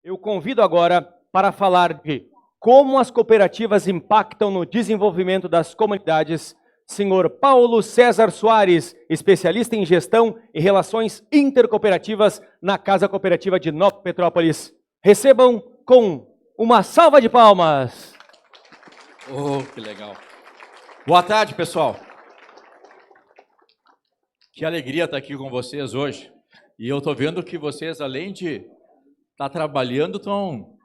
Eu convido agora para falar de como as cooperativas impactam no desenvolvimento das comunidades, senhor Paulo César Soares, especialista em gestão e relações intercooperativas na Casa Cooperativa de Nova Petrópolis. Recebam com uma salva de palmas. Oh, que legal. Boa tarde, pessoal. Que alegria estar aqui com vocês hoje. E eu estou vendo que vocês, além de estar trabalhando, estão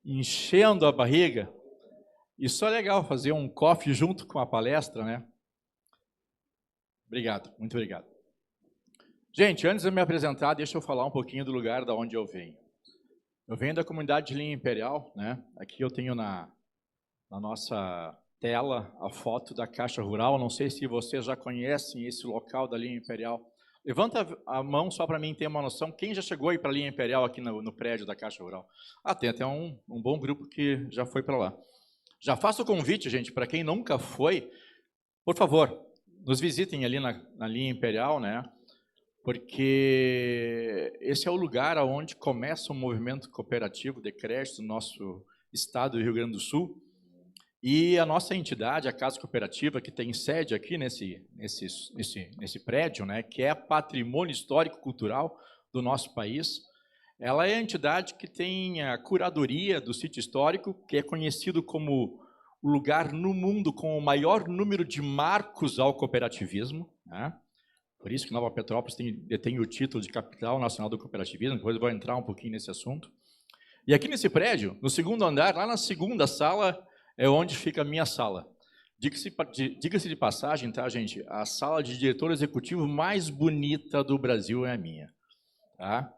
enchendo a barriga. Isso é legal, fazer um coffee junto com a palestra, né? Obrigado, muito obrigado. Gente, antes de me apresentar, deixa eu falar um pouquinho do lugar da onde eu venho. Eu venho da comunidade de Linha Imperial, né? Aqui eu tenho na nossa tela a foto da Caixa Rural. Não sei se vocês já conhecem esse local da Linha Imperial. Levanta a mão só para mim ter uma noção. Quem já chegou aí para a Linha Imperial aqui no prédio da Caixa Rural? Ah, tem até um bom grupo que já foi para lá. Já faço o convite, gente, para quem nunca foi, por favor, nos visitem ali na Linha Imperial, né? Porque esse é o lugar onde começa o movimento cooperativo de crédito no nosso estado do Rio Grande do Sul. E a nossa entidade, a Casa Cooperativa, que tem sede aqui nesse prédio, né, que é patrimônio histórico-cultural do nosso país, ela é a entidade que tem a curadoria do sítio histórico, que é conhecido como o lugar no mundo com o maior número de marcos ao cooperativismo, né? Por isso que Nova Petrópolis detém o título de capital nacional do cooperativismo. Depois eu vou entrar um pouquinho nesse assunto. E aqui nesse prédio, no segundo andar, lá na segunda sala, é onde fica a minha sala. Diga-se de passagem, tá, gente? A sala de diretor executivo mais bonita do Brasil é a minha. Tá?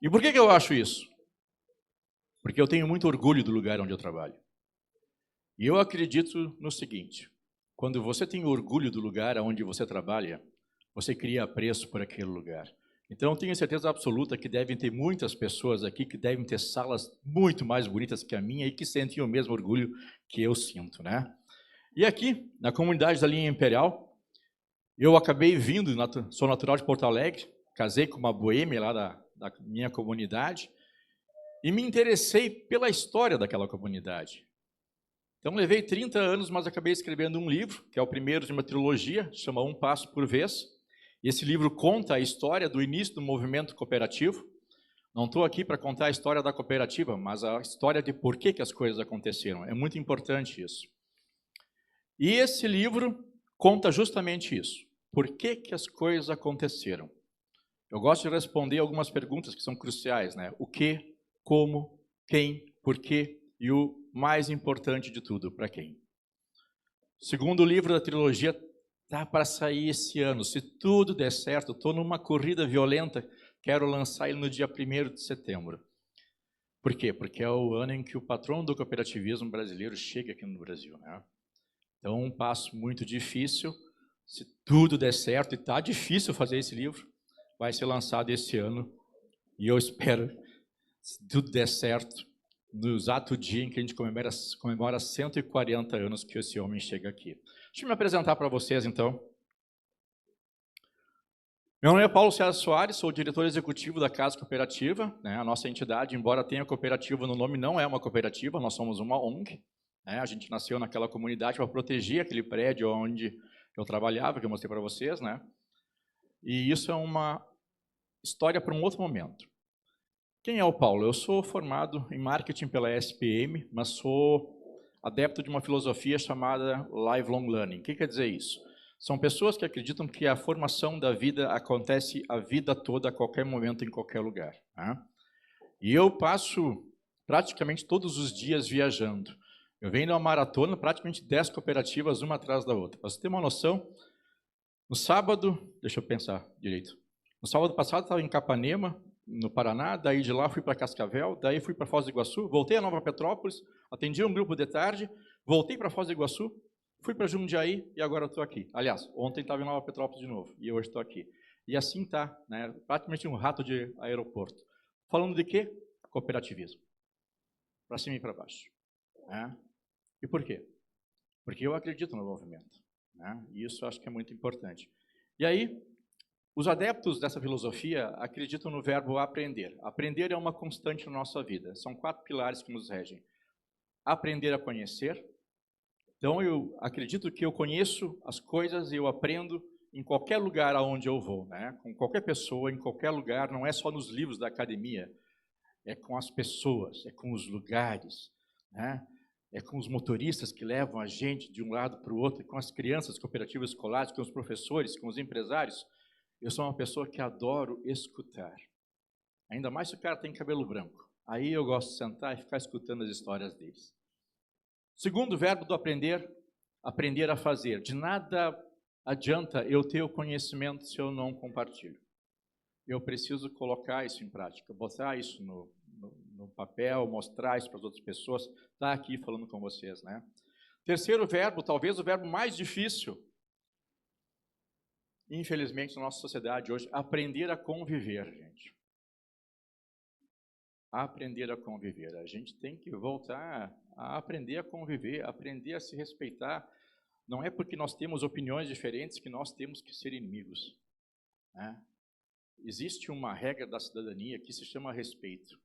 E por que eu acho isso? Porque eu tenho muito orgulho do lugar onde eu trabalho. E eu acredito no seguinte: quando você tem orgulho do lugar onde você trabalha, você cria apreço por aquele lugar. Então, eu tenho certeza absoluta que devem ter muitas pessoas aqui que devem ter salas muito mais bonitas que a minha e que sentem o mesmo orgulho que eu sinto, né? E aqui, na comunidade da Linha Imperial, eu acabei vindo, sou natural de Porto Alegre, casei com uma boêmia lá da minha comunidade e me interessei pela história daquela comunidade. Então, levei 30 anos, mas acabei escrevendo um livro, que é o primeiro de uma trilogia, chama Um Passo por Vez. Esse livro conta a história do início do movimento cooperativo. Não estou aqui para contar a história da cooperativa, mas a história de por que as coisas aconteceram. É muito importante isso. E esse livro conta justamente isso. Por que as coisas aconteceram? Eu gosto de responder algumas perguntas que são cruciais, né? O que, como, quem, por quê e o mais importante de tudo, para quem. O segundo livro da trilogia está para sair esse ano. Se tudo der certo, estou numa corrida violenta, quero lançar ele no dia 1º de setembro. Por quê? Porque é o ano em que o patrono do cooperativismo brasileiro chega aqui no Brasil, né? Então, um passo muito difícil. Se tudo der certo, e está difícil fazer esse livro, vai ser lançado esse ano. E eu espero, se tudo der certo, no exato dia em que a gente comemora 140 anos que esse homem chega aqui. Deixa eu me apresentar para vocês, então. Meu nome é Paulo César Soares, sou diretor executivo da Casa Cooperativa, né? A nossa entidade, embora tenha cooperativa no nome, não é uma cooperativa, nós somos uma ONG. Né? A gente nasceu naquela comunidade para proteger aquele prédio onde eu trabalhava, que eu mostrei para vocês, né? E isso é uma história para um outro momento. Quem é o Paulo? Eu sou formado em marketing pela SPM, mas sou adepto de uma filosofia chamada Lifelong Learning. O que quer dizer isso? São pessoas que acreditam que a formação da vida acontece a vida toda, a qualquer momento, em qualquer lugar. Né? E eu passo praticamente todos os dias viajando. Eu venho numa maratona, praticamente 10 cooperativas, uma atrás da outra. Para você ter uma noção, no sábado, deixa eu pensar direito, no sábado passado estava em Capanema, no Paraná, daí de lá fui para Cascavel, daí fui para Foz do Iguaçu, voltei a Nova Petrópolis, atendi um grupo de tarde, voltei para Foz do Iguaçu, fui para Jundiaí e agora estou aqui. Aliás, ontem estava em Nova Petrópolis de novo e hoje estou aqui. E assim está, né? Praticamente um rato de aeroporto. Falando de quê? Cooperativismo. Para cima e para baixo. Né? E por quê? Porque eu acredito no movimento. Né? E isso eu acho que é muito importante. E aí, Os adeptos dessa filosofia acreditam no verbo aprender. Aprender é uma constante na nossa vida. São 4 pilares que nos regem. Aprender a conhecer. Então, eu acredito que eu conheço as coisas e eu aprendo em qualquer lugar aonde eu vou, né? Com qualquer pessoa, em qualquer lugar, não é só nos livros da academia, é com as pessoas, é com os lugares, né? É com os motoristas que levam a gente de um lado para o outro, com as crianças cooperativas escolares, com os professores, com os empresários. Eu sou uma pessoa que adoro escutar. Ainda mais se o cara tem cabelo branco. Aí eu gosto de sentar e ficar escutando as histórias deles. Segundo verbo do aprender, aprender a fazer. De nada adianta eu ter o conhecimento se eu não compartilho. Eu preciso colocar isso em prática, botar isso no papel, mostrar isso para as outras pessoas, estar aqui falando com vocês, né? Terceiro verbo, talvez o verbo mais difícil, infelizmente, na nossa sociedade hoje, aprender a conviver, gente. Aprender a conviver. A gente tem que voltar a aprender a conviver, aprender a se respeitar. Não é porque nós temos opiniões diferentes que nós temos que ser inimigos, né? Existe uma regra da cidadania que se chama respeito.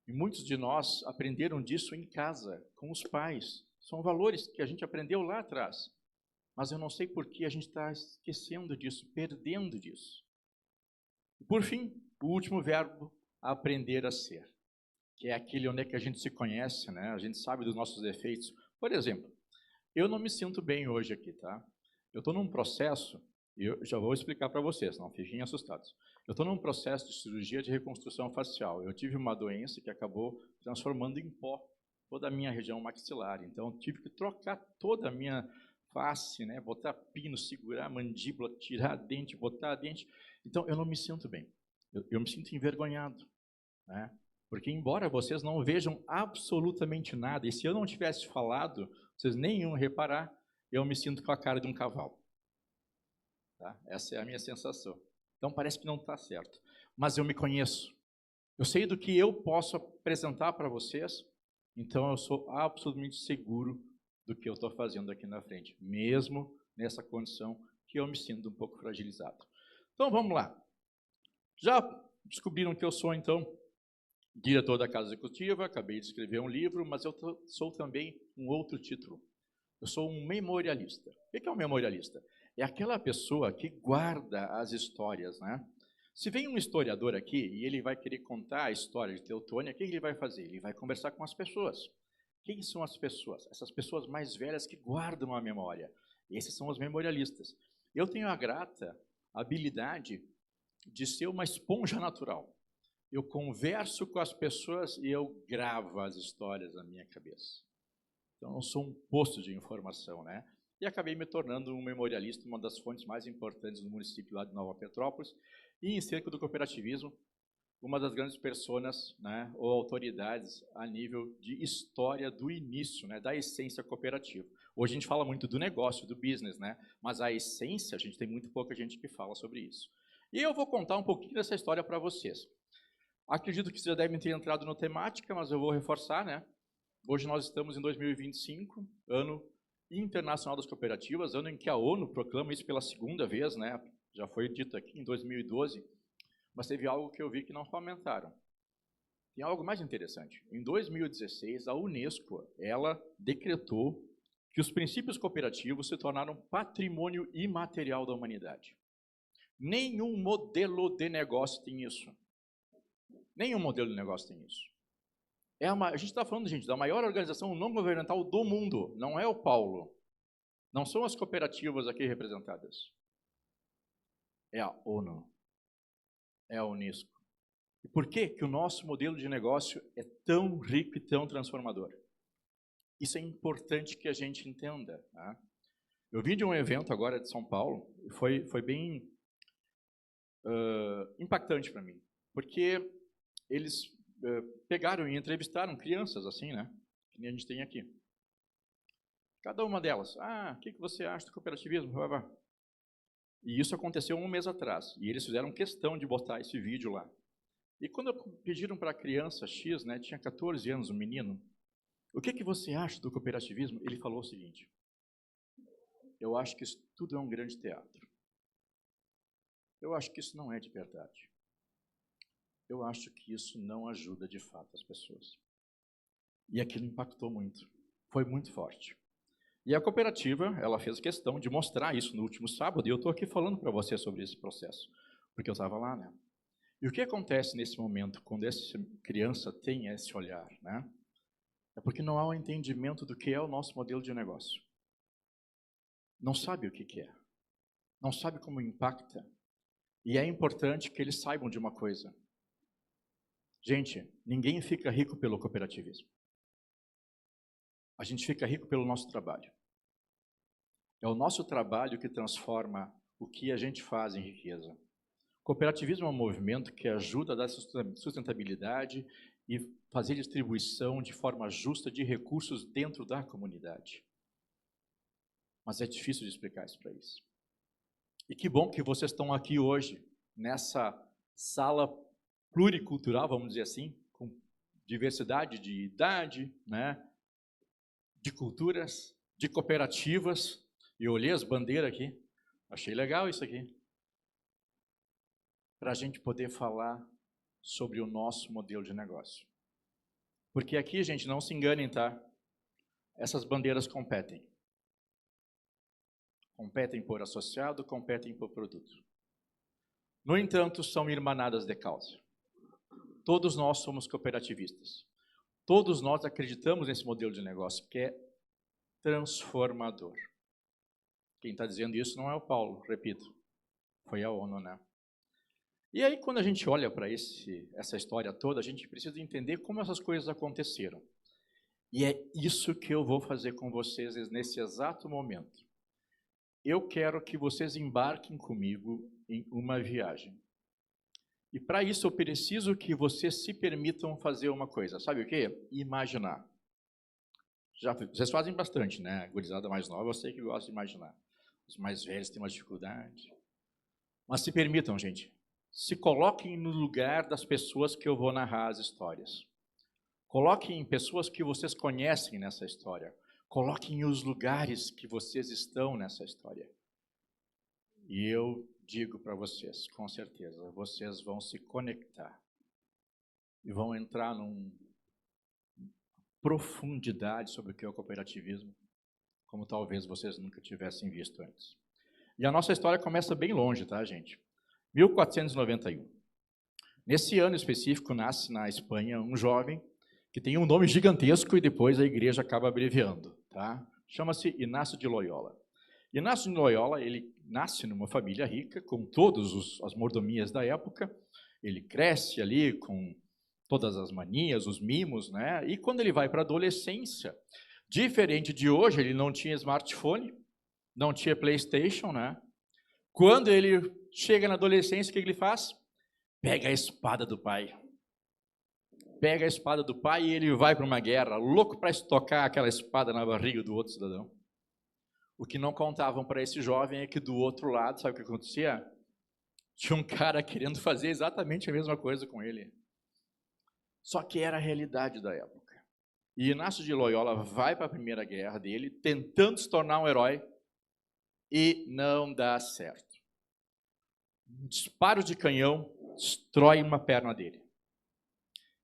E muitos de nós aprenderam disso em casa, com os pais. São valores que a gente aprendeu lá atrás. Mas eu não sei por que a gente está esquecendo disso, perdendo disso. E por fim, o último verbo, aprender a ser. Que é aquele onde é que a gente se conhece, né? A gente sabe dos nossos defeitos. Por exemplo, eu não me sinto bem hoje aqui, tá? Eu estou num processo, e eu já vou explicar para vocês, não fiquem assustados. Eu estou num processo de cirurgia de reconstrução facial. Eu tive uma doença que acabou transformando em pó toda a minha região maxilar. Então, eu tive que trocar toda a minha face, né? Botar pino, segurar a mandíbula, tirar dente, botar dente. Então, eu não me sinto bem. Eu me sinto envergonhado, né? Porque, embora vocês não vejam absolutamente nada, e se eu não tivesse falado, vocês nem iam reparar, eu me sinto com a cara de um cavalo. Tá? Essa é a minha sensação. Então, parece que não está certo. Mas eu me conheço. Eu sei do que eu posso apresentar para vocês, então eu sou absolutamente seguro do que eu estou fazendo aqui na frente, mesmo nessa condição que eu me sinto um pouco fragilizado. Então, vamos lá. Já descobriram que eu sou, então, diretor da Casa Executiva, acabei de escrever um livro, mas eu sou também um outro título. Eu sou um memorialista. O que é um memorialista? É aquela pessoa que guarda as histórias, né? Se vem um historiador aqui e ele vai querer contar a história de Teutônia, o que ele vai fazer? Ele vai conversar com as pessoas. Quem são as pessoas? Essas pessoas mais velhas que guardam a memória. Esses são os memorialistas. Eu tenho a grata habilidade de ser uma esponja natural. Eu converso com as pessoas e eu gravo as histórias na minha cabeça. Então, eu sou um poço de informação, né? E acabei me tornando um memorialista, uma das fontes mais importantes do município lá de Nova Petrópolis, e em cerca do cooperativismo, uma das grandes personas, né, ou autoridades a nível de história do início, né, da essência cooperativa. Hoje a gente fala muito do negócio, do business, né, mas a essência, a gente tem muito pouca gente que fala sobre isso. E eu vou contar um pouquinho dessa história para vocês. Acredito que vocês já devem ter entrado na temática, mas eu vou reforçar, né? Hoje nós estamos em 2025, ano internacional das cooperativas, ano em que a ONU proclama isso pela segunda vez, né? Já foi dito aqui em 2012, mas teve algo que eu vi que não comentaram. Tem algo mais interessante. Em 2016, a Unesco, ela decretou que os princípios cooperativos se tornaram patrimônio imaterial da humanidade. Nenhum modelo de negócio tem isso. Nenhum modelo de negócio tem isso. A gente está falando, gente, da maior organização não governamental do mundo. Não é o Paulo. Não são as cooperativas aqui representadas. É a ONU. É a Unesco. E por que que o nosso modelo de negócio é tão rico e tão transformador? Isso é importante que a gente entenda. Tá? Eu vim de um evento agora de São Paulo e foi bem impactante para mim, porque eles pegaram e entrevistaram crianças assim, né? Que nem a gente tem aqui. Cada uma delas. O que você acha do cooperativismo? E isso aconteceu um mês atrás. E eles fizeram questão de botar esse vídeo lá. E quando pediram para a criança X, né, tinha 14 anos, um menino, o que você acha do cooperativismo? Ele falou o seguinte: eu acho que isso tudo é um grande teatro. Eu acho que isso não é de verdade. Eu acho que isso não ajuda de fato as pessoas. E aquilo impactou muito, foi muito forte. E a cooperativa, ela fez questão de mostrar isso no último sábado, e eu estou aqui falando para você sobre esse processo, porque eu estava lá, né? E o que acontece nesse momento, quando essa criança tem esse olhar, né? É porque não há um entendimento do que é o nosso modelo de negócio. Não sabe o que é, não sabe como impacta. E é importante que eles saibam de uma coisa. Gente, ninguém fica rico pelo cooperativismo. A gente fica rico pelo nosso trabalho. É o nosso trabalho que transforma o que a gente faz em riqueza. Cooperativismo é um movimento que ajuda a dar sustentabilidade e fazer distribuição de forma justa de recursos dentro da comunidade. Mas é difícil de explicar isso para eles. E que bom que vocês estão aqui hoje, nessa sala pluricultural, vamos dizer assim, com diversidade de idade, né, de culturas, de cooperativas. E eu olhei as bandeiras aqui, achei legal isso aqui. Para a gente poder falar sobre o nosso modelo de negócio. Porque aqui, gente, não se enganem, tá? Essas bandeiras competem. Competem por associado, competem por produto. No entanto, são irmanadas de causa. Todos nós somos cooperativistas. Todos nós acreditamos nesse modelo de negócio que é transformador. Quem está dizendo isso não é o Paulo, repito. Foi a ONU, né? E aí, quando a gente olha para essa história toda, a gente precisa entender como essas coisas aconteceram. E é isso que eu vou fazer com vocês nesse exato momento. Eu quero que vocês embarquem comigo em uma viagem. E para isso eu preciso que vocês se permitam fazer uma coisa. Sabe o quê? Imaginar. Vocês fazem bastante, né? A gurizada mais nova, eu sei que gosta de imaginar. Os mais velhos têm uma dificuldade. Mas se permitam, gente. Se coloquem no lugar das pessoas que eu vou narrar as histórias. Coloquem pessoas que vocês conhecem nessa história. Coloquem os lugares que vocês estão nessa história. E eu digo para vocês, com certeza, vocês vão se conectar. E vão entrar numa profundidade sobre o que é o cooperativismo, como talvez vocês nunca tivessem visto antes. E a nossa história começa bem longe, tá, gente? 1491. Nesse ano específico, nasce na Espanha um jovem que tem um nome gigantesco e depois a igreja acaba abreviando, tá? Chama-se Inácio de Loyola. Inácio de Loyola, ele nasce numa família rica, com todas as mordomias da época, ele cresce ali com todas as manias, os mimos, né? E quando ele vai para a adolescência, diferente de hoje, ele não tinha smartphone, não tinha PlayStation, né? Quando ele chega na adolescência, o que ele faz? Pega a espada do pai. Pega a espada do pai e ele vai para uma guerra, louco para estocar aquela espada na barriga do outro cidadão. O que não contavam para esse jovem é que do outro lado, sabe o que acontecia? Tinha um cara querendo fazer exatamente a mesma coisa com ele. Só que era a realidade da época. E Inácio de Loyola vai para a primeira guerra dele, tentando se tornar um herói, e não dá certo. Um disparo de canhão destrói uma perna dele.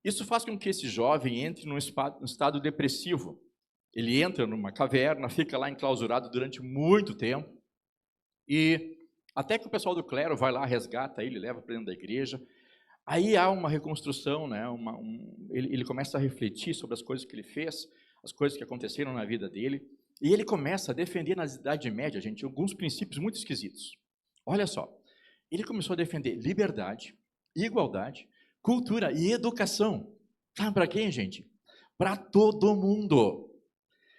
Isso faz com que esse jovem entre num estado depressivo. Ele entra numa caverna, fica lá enclausurado durante muito tempo, e até que o pessoal do clero vai lá, resgata ele, leva para dentro da igreja. Aí há uma reconstrução, né? Ele começa a refletir sobre as coisas que ele fez, as coisas que aconteceram na vida dele, e ele começa a defender na Idade Média, gente, alguns princípios muito esquisitos. Olha só, ele começou a defender liberdade, igualdade, cultura e educação. Sabe para quem, gente? Para todo mundo.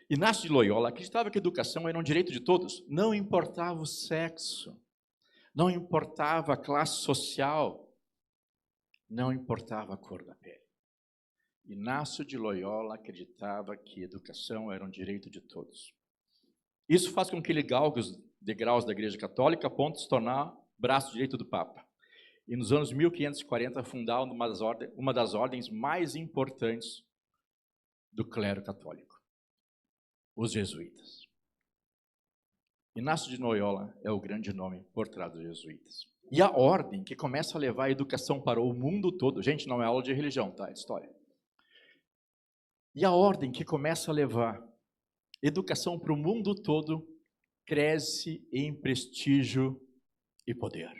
Inácio de Loyola acreditava que a educação era um direito de todos, não importava o sexo, não importava a classe social, não importava a cor da pele. Inácio de Loyola acreditava que a educação era um direito de todos. Isso faz com que ele galgue os degraus da Igreja Católica a ponto de se tornar braço direito do Papa. E nos anos 1540 fundar uma das ordens mais importantes do clero católico, os jesuítas. Inácio de Loyola é o grande nome por trás dos jesuítas. E a ordem que começa a levar a educação para o mundo todo, gente, não é aula de religião, tá? É de história. E a ordem que começa a levar educação para o mundo todo cresce em prestígio e poder.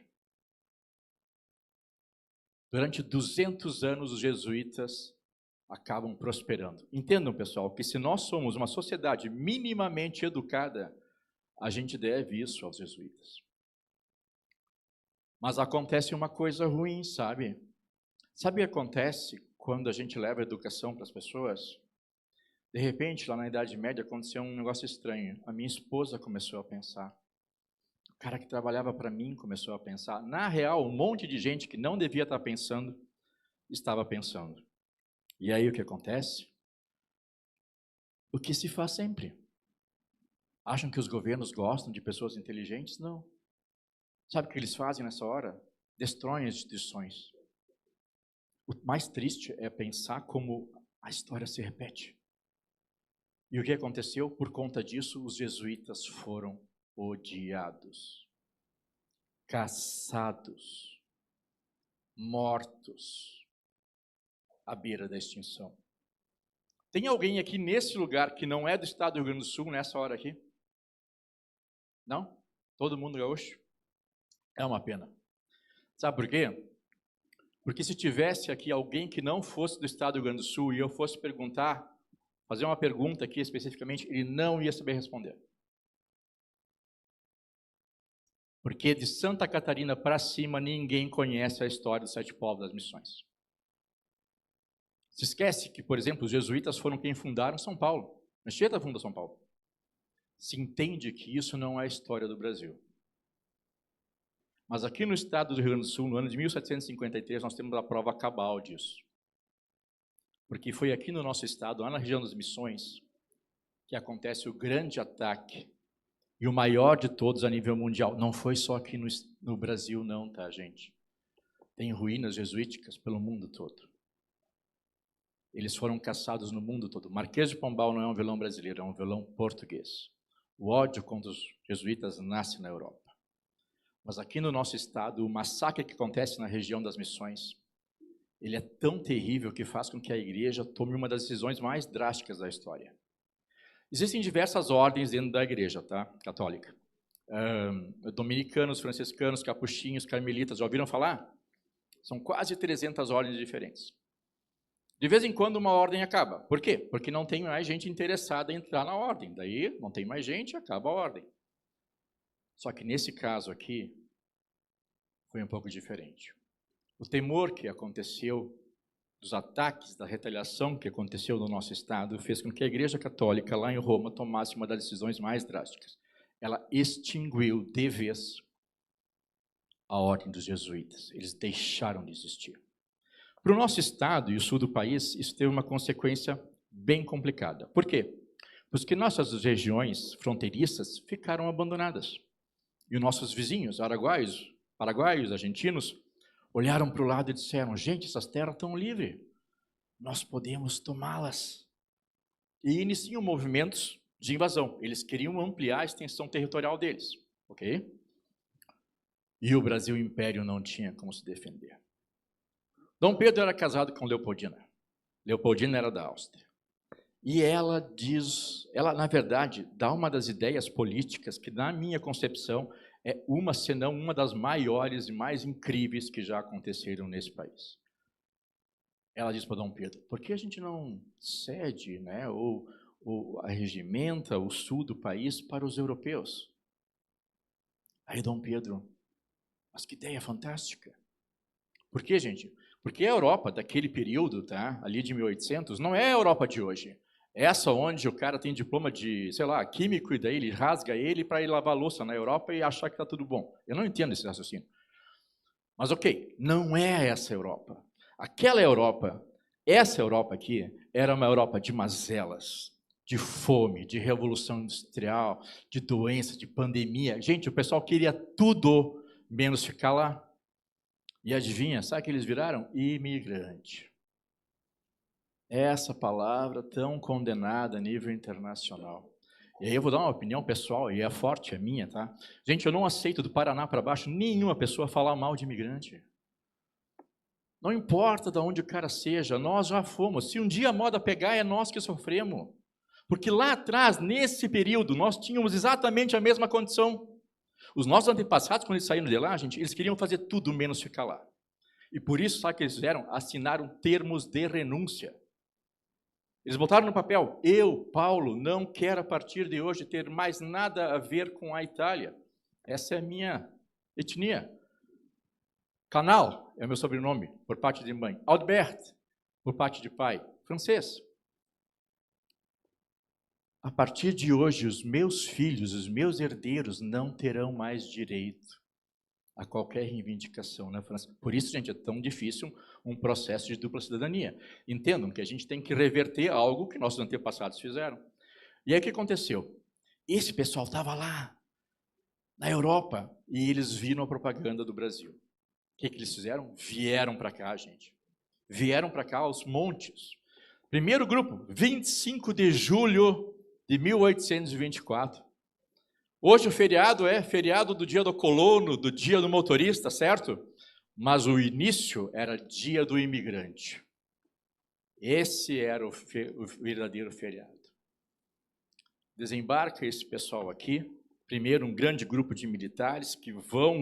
Durante 200 anos, os jesuítas acabam prosperando. Entendam, pessoal, que se nós somos uma sociedade minimamente educada, a gente deve isso aos jesuítas. Mas acontece uma coisa ruim, sabe? Sabe o que acontece quando a gente leva a educação para as pessoas? De repente, lá na Idade Média, aconteceu um negócio estranho. A minha esposa começou a pensar. O cara que trabalhava para mim começou a pensar. Na real, um monte de gente que não devia estar pensando, estava pensando. E aí o que acontece? O que se faz sempre. Acham que os governos gostam de pessoas inteligentes? Não. Sabe o que eles fazem nessa hora? Destroem as instituições. O mais triste é pensar como a história se repete. E o que aconteceu? Por conta disso, os jesuítas foram odiados, caçados, mortos, à beira da extinção. Tem alguém aqui nesse lugar que não é do estado do Rio Grande do Sul nessa hora aqui? Não? Todo mundo gaúcho? É uma pena. Sabe por quê? Porque se tivesse aqui alguém que não fosse do estado do Rio Grande do Sul e eu fosse perguntar, fazer uma pergunta aqui especificamente, ele não ia saber responder. Porque de Santa Catarina para cima, ninguém conhece a história dos 7 povos das missões. Se esquece que, por exemplo, os jesuítas foram quem fundaram São Paulo. Anchieta funda São Paulo. Se entende que isso não é a história do Brasil. Mas aqui no estado do Rio Grande do Sul, no ano de 1753, nós temos a prova cabal disso. Porque foi aqui no nosso estado, lá na região das Missões, que acontece o grande ataque, e o maior de todos a nível mundial. Não foi só aqui no Brasil, não, tá, gente? Tem ruínas jesuíticas pelo mundo todo. Eles foram caçados no mundo todo. Marquês de Pombal não é um vilão brasileiro, é um vilão português. O ódio contra os jesuítas nasce na Europa. Mas aqui no nosso estado, o massacre que acontece na região das Missões, ele é tão terrível que faz com que a igreja tome uma das decisões mais drásticas da história. Existem diversas ordens dentro da igreja, tá? Católica. Dominicanos, franciscanos, capuchinhos, carmelitas, já ouviram falar? São quase 300 ordens diferentes. De vez em quando uma ordem acaba. Por quê? Porque não tem mais gente interessada em entrar na ordem. Daí não tem mais gente, acaba a ordem. Só que nesse caso aqui, foi um pouco diferente. O temor que aconteceu, dos ataques, da retaliação que aconteceu no nosso estado, fez com que a Igreja Católica, lá em Roma, tomasse uma das decisões mais drásticas. Ela extinguiu de vez a ordem dos jesuítas. Eles deixaram de existir. Para o nosso estado e o sul do país, isso teve uma consequência bem complicada. Por quê? Porque nossas regiões fronteiriças ficaram abandonadas. E os nossos vizinhos, paraguaios, argentinos, olharam para o lado e disseram, gente, essas terras estão livres, nós podemos tomá-las. E iniciam movimentos de invasão. Eles queriam ampliar a extensão territorial deles, ok? E o Brasil Império não tinha como se defender. Dom Pedro era casado com Leopoldina. Leopoldina era da Áustria. E ela na verdade, dá uma das ideias políticas que, na minha concepção, é uma, se não uma das maiores e mais incríveis que já aconteceram nesse país. Ela diz para Dom Pedro, por que a gente não cede, né, ou arregimenta o sul do país para os europeus? Aí Dom Pedro, mas que ideia fantástica. Por quê, gente? Porque a Europa daquele período, tá, ali de 1800, não é a Europa de hoje. Essa onde o cara tem diploma de, sei lá, químico, e daí ele rasga ele para ir lavar louça na Europa e achar que está tudo bom. Eu não entendo esse raciocínio. Mas ok, não é essa Europa. Aquela Europa, essa Europa aqui, era uma Europa de mazelas, de fome, de revolução industrial, de doença, de pandemia. Gente, o pessoal queria tudo menos ficar lá. E adivinha, sabe o que eles viraram? Imigrante. Essa palavra tão condenada a nível internacional. E aí eu vou dar uma opinião pessoal, e é forte, é minha, tá? Gente, eu não aceito do Paraná para baixo nenhuma pessoa falar mal de imigrante. Não importa de onde o cara seja, nós já fomos. Se um dia a moda pegar, é nós que sofremos. Porque lá atrás, nesse período, nós tínhamos exatamente a mesma condição. Os nossos antepassados, quando eles saíram de lá, gente, eles queriam fazer tudo menos ficar lá. E por isso, sabe o que eles fizeram? Assinaram termos de renúncia. Eles botaram no papel: eu, Paulo, não quero a partir de hoje ter mais nada a ver com a Itália. Essa é a minha etnia. Canal é o meu sobrenome, por parte de mãe. Albert, por parte de pai. Francês. A partir de hoje, os meus filhos, os meus herdeiros, não terão mais direito a qualquer reivindicação na França. Por isso, gente, é tão difícil um processo de dupla cidadania. Entendam que a gente tem que reverter algo que nossos antepassados fizeram. E aí o que aconteceu? Esse pessoal estava lá, na Europa, e eles viram a propaganda do Brasil. O que eles fizeram? Vieram para cá, gente. Vieram para cá aos montes. Primeiro grupo, 25 de julho de 1824. Hoje o feriado é feriado do dia do colono, do dia do motorista, certo? Mas o início era dia do imigrante. Esse era o verdadeiro feriado. Desembarca esse pessoal aqui. Primeiro, um grande grupo de militares que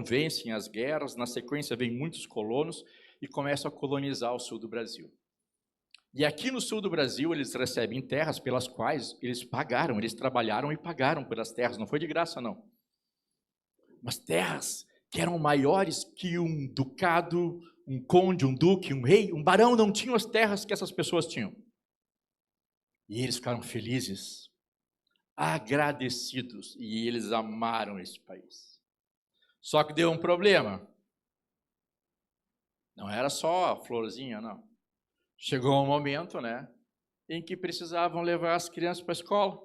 vencem as guerras. Na sequência, vem muitos colonos e começam a colonizar o sul do Brasil. E aqui no sul do Brasil, eles recebem terras pelas quais eles pagaram, eles trabalharam e pagaram pelas terras, não foi de graça, não. Mas terras que eram maiores que um ducado, um conde, um duque, um rei, um barão, não tinham as terras que essas pessoas tinham. E eles ficaram felizes, agradecidos, e eles amaram esse país. Só que deu um problema. Não era só a florzinha, não. Chegou um momento, né, em que precisavam levar as crianças para a escola.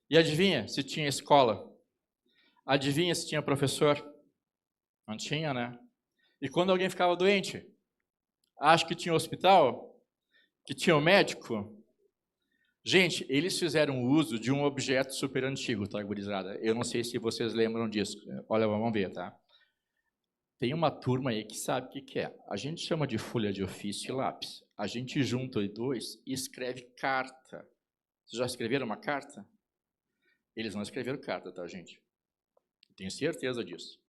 E adivinha se tinha escola? Adivinha se tinha professor? Não tinha, né? E quando alguém ficava doente? Acho que tinha hospital? Que tinha um médico? Gente, eles fizeram uso de um objeto super antigo, tá, gurizada? Eu não sei se vocês lembram disso. Olha, vamos ver, tá? Tem uma turma aí que sabe o que é. A gente chama de folha de ofício e lápis. A gente junta os dois e escreve carta. Vocês já escreveram uma carta? Eles não escreveram carta, tá, gente? Tenho certeza disso.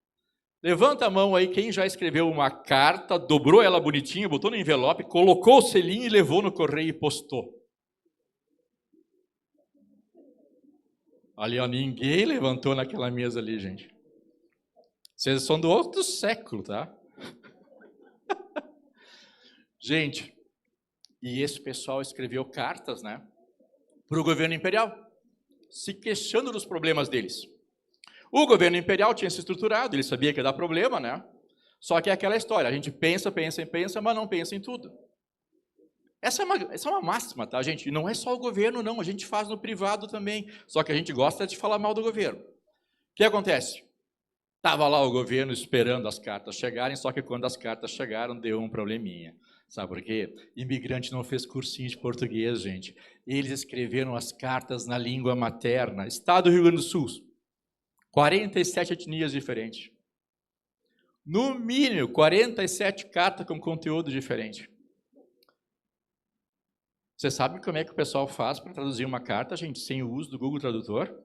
Levanta a mão aí quem já escreveu uma carta, dobrou ela bonitinha, botou no envelope, colocou o selinho e levou no correio e postou. Ali, ó, ninguém levantou naquela mesa ali, gente. Vocês são do outro século, tá? Gente, e esse pessoal escreveu cartas, né, para o governo imperial, se queixando dos problemas deles. O governo imperial tinha se estruturado, ele sabia que ia dar problema, né? Só que é aquela história, a gente pensa, mas não pensa em tudo. Essa é uma máxima, tá, gente? E não é só o governo, não, a gente faz no privado também, só que a gente gosta de falar mal do governo. O que acontece? Estava lá o governo esperando as cartas chegarem, só que quando as cartas chegaram, deu um probleminha. Sabe por quê? Imigrante não fez cursinho de português, gente. Eles escreveram as cartas na língua materna. Estado do Rio Grande do Sul, 47 etnias diferentes. No mínimo, 47 cartas com conteúdo diferente. Você sabe como é que o pessoal faz para traduzir uma carta, gente, sem o uso do Google Tradutor?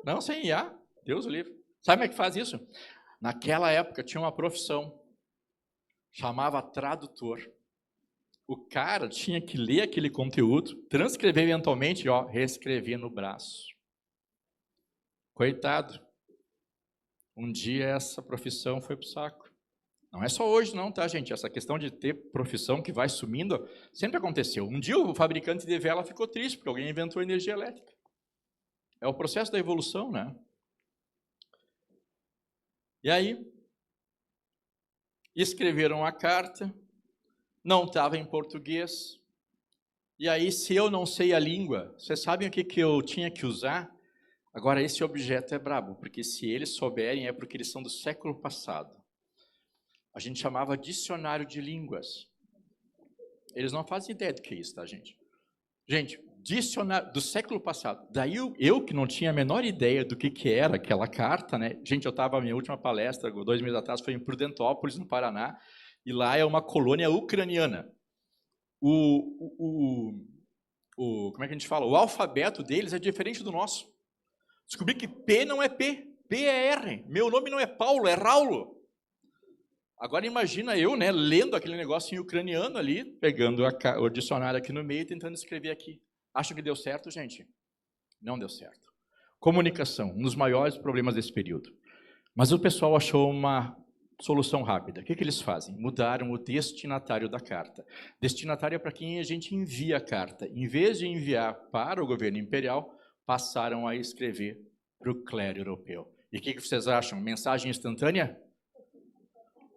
Não, sem IA, Deus o livre. Sabe como é que faz isso? Naquela época tinha uma profissão, chamava tradutor. O cara tinha que ler aquele conteúdo, transcrever eventualmente e reescrever no braço. Coitado. Um dia essa profissão foi pro saco. Não é só hoje não, tá, gente? Essa questão de ter profissão que vai sumindo, sempre aconteceu. Um dia o fabricante de vela ficou triste, porque alguém inventou energia elétrica. É o processo da evolução, né? E aí, escreveram a carta, não estava em português, e aí, se eu não sei a língua, vocês sabem o que eu tinha que usar? Agora, esse objeto é brabo, porque se eles souberem, é porque eles são do século passado. A gente chamava dicionário de línguas. Eles não fazem ideia do que é isso, tá, gente? Gente, dicionário do século passado. Daí eu que não tinha a menor ideia do que era aquela carta, né? Gente, eu estava, a minha última palestra, 2 meses atrás, foi em Prudentópolis, no Paraná, e lá é uma colônia ucraniana. Como é que a gente fala? O alfabeto deles é diferente do nosso. Descobri que P não é P, P é R. Meu nome não é Paulo, é Raulo. Agora imagina eu, né, lendo aquele negócio em ucraniano ali, pegando o dicionário aqui no meio e tentando escrever aqui. Acho que deu certo, gente? Não deu certo. Comunicação, um dos maiores problemas desse período. Mas o pessoal achou uma solução rápida. O que eles fazem? Mudaram o destinatário da carta. Destinatário é para quem a gente envia a carta. Em vez de enviar para o governo imperial, passaram a escrever para o clero europeu. E o que vocês acham? Mensagem instantânea?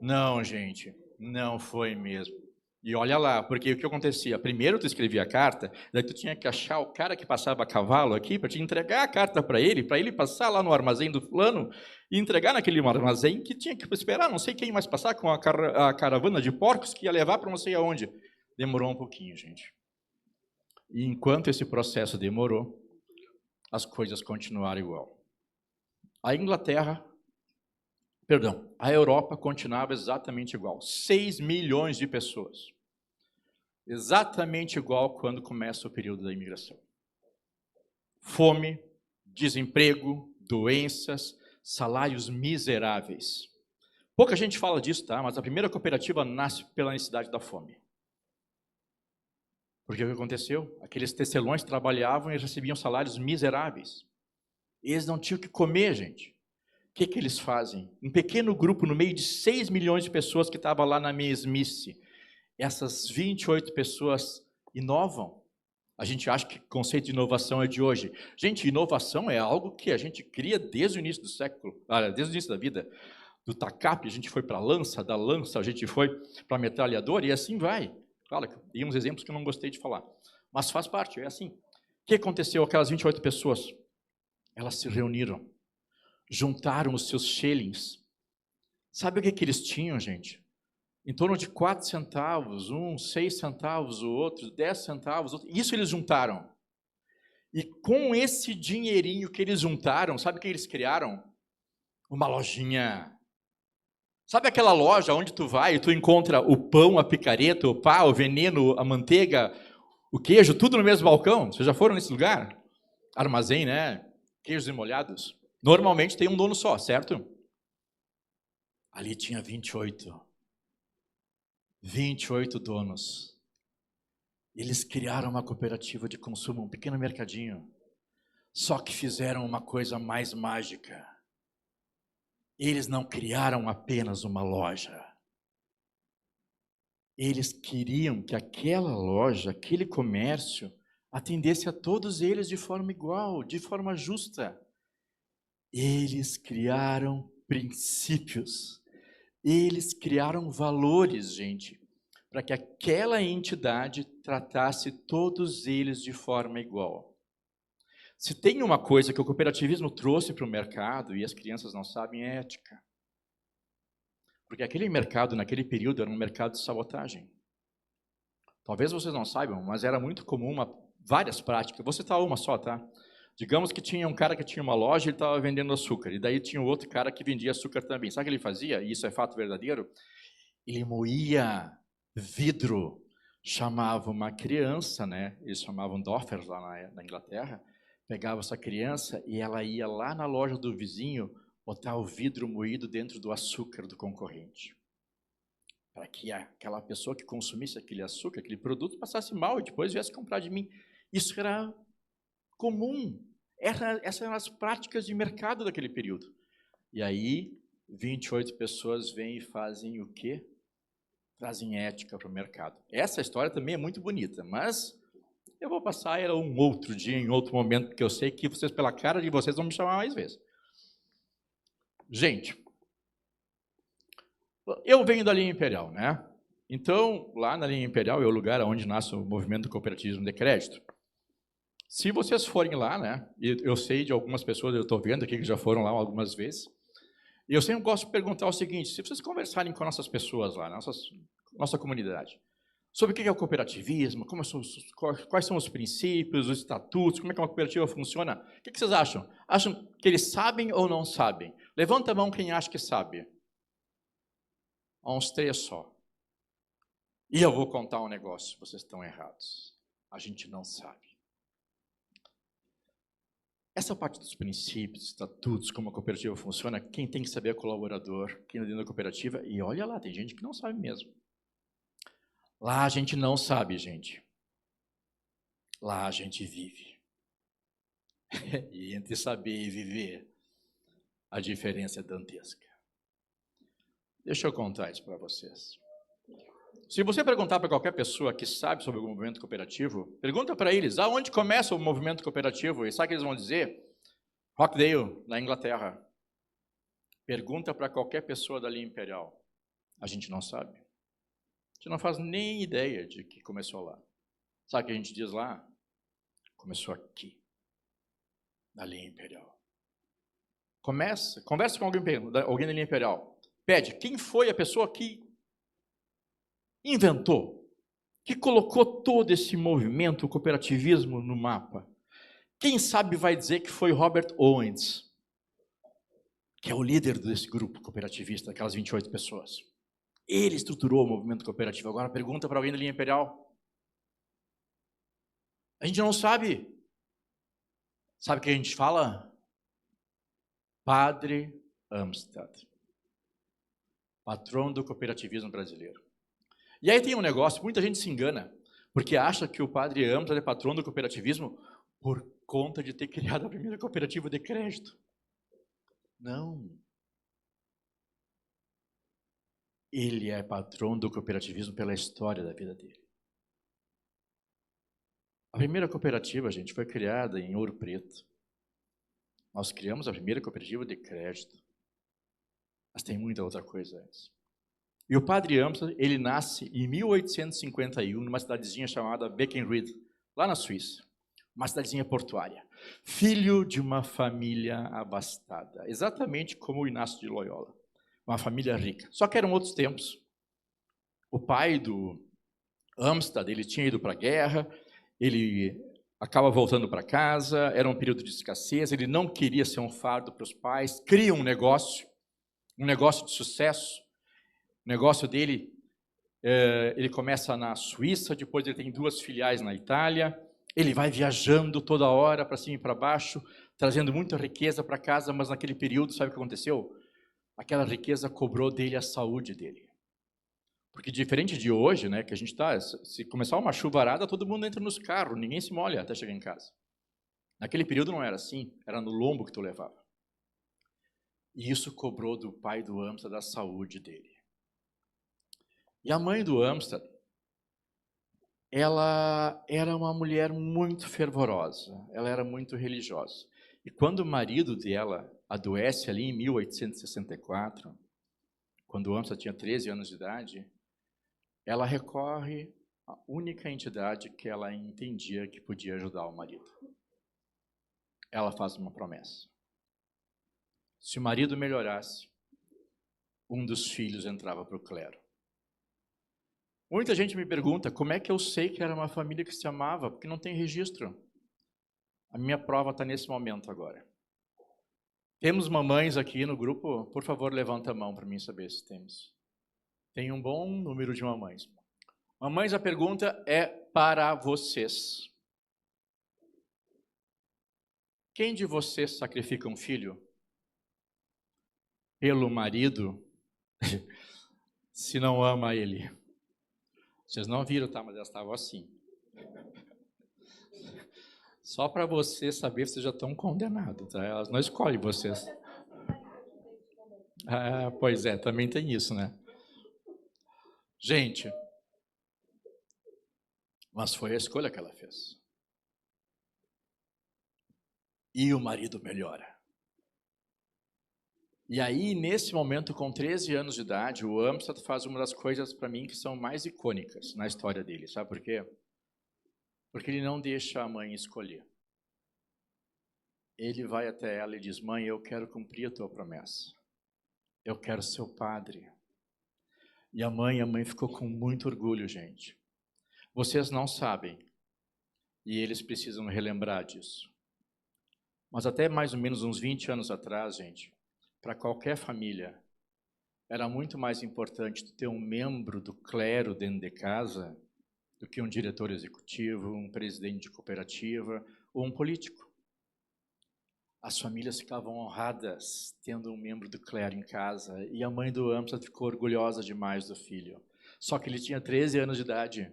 Não, gente, não foi mesmo. E olha lá, porque o que acontecia? Primeiro tu escrevia a carta, daí tu tinha que achar o cara que passava a cavalo aqui para te entregar a carta para ele passar lá no armazém do fulano e entregar naquele armazém que tinha que esperar, não sei quem mais passar com a caravana de porcos que ia levar para não sei aonde. Demorou um pouquinho, gente. E enquanto esse processo demorou, as coisas continuaram igual. A Europa continuava exatamente igual. 6 milhões de pessoas. Exatamente igual quando começa o período da imigração. Fome, desemprego, doenças, salários miseráveis. Pouca gente fala disso, tá? Mas a primeira cooperativa nasce pela necessidade da fome. Porque o que aconteceu? Aqueles tecelões trabalhavam e recebiam salários miseráveis. Eles não tinham o que comer, gente. O que eles fazem? Um pequeno grupo, no meio de 6 milhões de pessoas que estavam lá na mesmice, essas 28 pessoas inovam. A gente acha que o conceito de inovação é de hoje. Gente, inovação é algo que a gente cria desde o início do século, desde o início da vida. Do tacape, a gente foi para a lança, da lança a gente foi para a metralhadora, e assim vai. Claro, tem uns exemplos que eu não gostei de falar, mas faz parte, é assim. O que aconteceu? Aquelas 28 pessoas, elas se reuniram, juntaram os seus shillings. Sabe o que eles tinham, gente? Em torno de 4 centavos, 6 centavos, o outro 10 centavos, isso eles juntaram. E com esse dinheirinho que eles juntaram, sabe o que eles criaram? Uma lojinha. Sabe aquela loja onde tu vai e tu encontra o pão, a picareta, o pá, o veneno, a manteiga, o queijo, tudo no mesmo balcão? Vocês já foram nesse lugar? Armazém, né? Queijos e molhados. Normalmente tem um dono só, certo? Ali tinha 28 donos. Eles criaram uma cooperativa de consumo, um pequeno mercadinho. Só que fizeram uma coisa mais mágica. Eles não criaram apenas uma loja. Eles queriam que aquela loja, aquele comércio, atendesse a todos eles de forma igual, de forma justa. Eles criaram princípios. Eles criaram valores, gente, para que aquela entidade tratasse todos eles de forma igual. Se tem uma coisa que o cooperativismo trouxe para o mercado, e as crianças não sabem, é ética. Porque aquele mercado, naquele período, era um mercado de sabotagem. Talvez vocês não saibam, mas era muito comum várias práticas. Vou citar uma só, tá? Digamos que tinha um cara que tinha uma loja e ele estava vendendo açúcar, e daí tinha outro cara que vendia açúcar também. Sabe o que ele fazia? E isso é fato verdadeiro? Ele moía vidro, chamava uma criança, né? Eles chamavam Doffers lá na Inglaterra, pegava essa criança e ela ia lá na loja do vizinho botar o vidro moído dentro do açúcar do concorrente. Para que aquela pessoa que consumisse aquele açúcar, aquele produto, passasse mal e depois viesse comprar de mim. Isso era comum. Essas eram as práticas de mercado daquele período. E aí, 28 pessoas vêm e fazem o quê? Trazem ética para o mercado. Essa história também é muito bonita, mas eu vou passar ela um outro dia, em outro momento, porque eu sei que vocês, pela cara de vocês, vão me chamar mais vezes. Gente, eu venho da linha imperial, né? Então, lá na linha imperial é o lugar onde nasce o movimento do cooperativismo de crédito. Se vocês forem lá, né? E eu sei de algumas pessoas, eu estou vendo aqui que já foram lá algumas vezes, e eu sempre gosto de perguntar o seguinte: se vocês conversarem com nossas pessoas lá, nossa comunidade, sobre o que é o cooperativismo, quais são os princípios, os estatutos, como é que uma cooperativa funciona. O que vocês acham? Acham que eles sabem ou não sabem? Levanta a mão quem acha que sabe. Há uns 3 só. E eu vou contar um negócio, vocês estão errados. A gente não sabe. Essa parte dos princípios, estatutos, como a cooperativa funciona, quem tem que saber é o colaborador, quem está dentro da cooperativa, e olha lá, tem gente que não sabe mesmo. Lá a gente não sabe, gente. Lá a gente vive. E entre saber e viver, a diferença é dantesca. Deixa eu contar isso para vocês. Se você perguntar para qualquer pessoa que sabe sobre o movimento cooperativo, pergunta para eles, aonde começa o movimento cooperativo? E sabe o que eles vão dizer? Rockdale, na Inglaterra. Pergunta para qualquer pessoa da linha imperial. A gente não sabe. A gente não faz nem ideia de que começou lá. Sabe o que a gente diz lá? Começou aqui, na linha imperial. Conversa com alguém da linha imperial. Pede, quem foi a pessoa que inventou, que colocou todo esse movimento, o cooperativismo, no mapa? Quem sabe vai dizer que foi Robert Owens, que é o líder desse grupo cooperativista, aquelas 28 pessoas. Ele estruturou o movimento cooperativo. Agora pergunta para alguém da linha imperial. A gente não sabe. Sabe o que a gente fala? Padre Amstad, patrão do cooperativismo brasileiro. E aí tem um negócio, muita gente se engana, porque acha que o Padre Amstad é patrão do cooperativismo por conta de ter criado a primeira cooperativa de crédito. Não. Ele é patrão do cooperativismo pela história da vida dele. A primeira cooperativa, gente, foi criada em Ouro Preto. Nós criamos a primeira cooperativa de crédito. Mas tem muita outra coisa antes. E o Padre Amstad, ele nasce em 1851, numa cidadezinha chamada Beckenried, lá na Suíça. Uma cidadezinha portuária. Filho de uma família abastada. Exatamente como o Inácio de Loyola. Uma família rica. Só que eram outros tempos. O pai do Amstad, ele tinha ido para a guerra, ele acaba voltando para casa, era um período de escassez, ele não queria ser um fardo para os pais, cria um negócio de sucesso. O negócio dele, ele começa na Suíça, depois ele tem 2 filiais na Itália, ele vai viajando toda hora, para cima e para baixo, trazendo muita riqueza para casa, mas naquele período, sabe o que aconteceu? Aquela riqueza cobrou dele a saúde dele. Porque diferente de hoje, né, que a gente está, se começar uma chuvarada, todo mundo entra nos carros, ninguém se molha até chegar em casa. Naquele período não era assim, era no lombo que tu levava. E isso cobrou do pai do Amstad a saúde dele. E a mãe do Amstad, ela era uma mulher muito fervorosa, ela era muito religiosa. E quando o marido dela adoece ali em 1864, quando o Amstad tinha 13 anos de idade, ela recorre à única entidade que ela entendia que podia ajudar o marido. Ela faz uma promessa. Se o marido melhorasse, um dos filhos entrava para o clero. Muita gente me pergunta como é que eu sei que era uma família que se amava, porque não tem registro. A minha prova está nesse momento agora. Temos mamães aqui no grupo? Por favor, levanta a mão para mim saber se temos. Tem um bom número de mamães. Mamães, a pergunta é para vocês. Quem de vocês sacrifica um filho pelo marido se não ama ele? Vocês não viram, tá? Mas elas estavam assim. Só para vocês saber se vocês já estão condenados, tá? Elas não escolhem vocês. Ah, pois é, também tem isso, né? Gente, mas foi a escolha que ela fez. E o marido melhora. E aí, nesse momento, com 13 anos de idade, o Amstad faz uma das coisas para mim que são mais icônicas na história dele. Sabe por quê? Porque ele não deixa a mãe escolher. Ele vai até ela e diz: mãe, eu quero cumprir a tua promessa. Eu quero ser o padre. E a mãe ficou com muito orgulho, gente. Vocês não sabem, e eles precisam relembrar disso. Mas até mais ou menos uns 20 anos atrás, gente, para qualquer família, era muito mais importante tu ter um membro do clero dentro de casa do que um diretor executivo, um presidente de cooperativa ou um político. As famílias ficavam honradas tendo um membro do clero em casa, e a mãe do Amstrad ficou orgulhosa demais do filho. Só que ele tinha 13 anos de idade.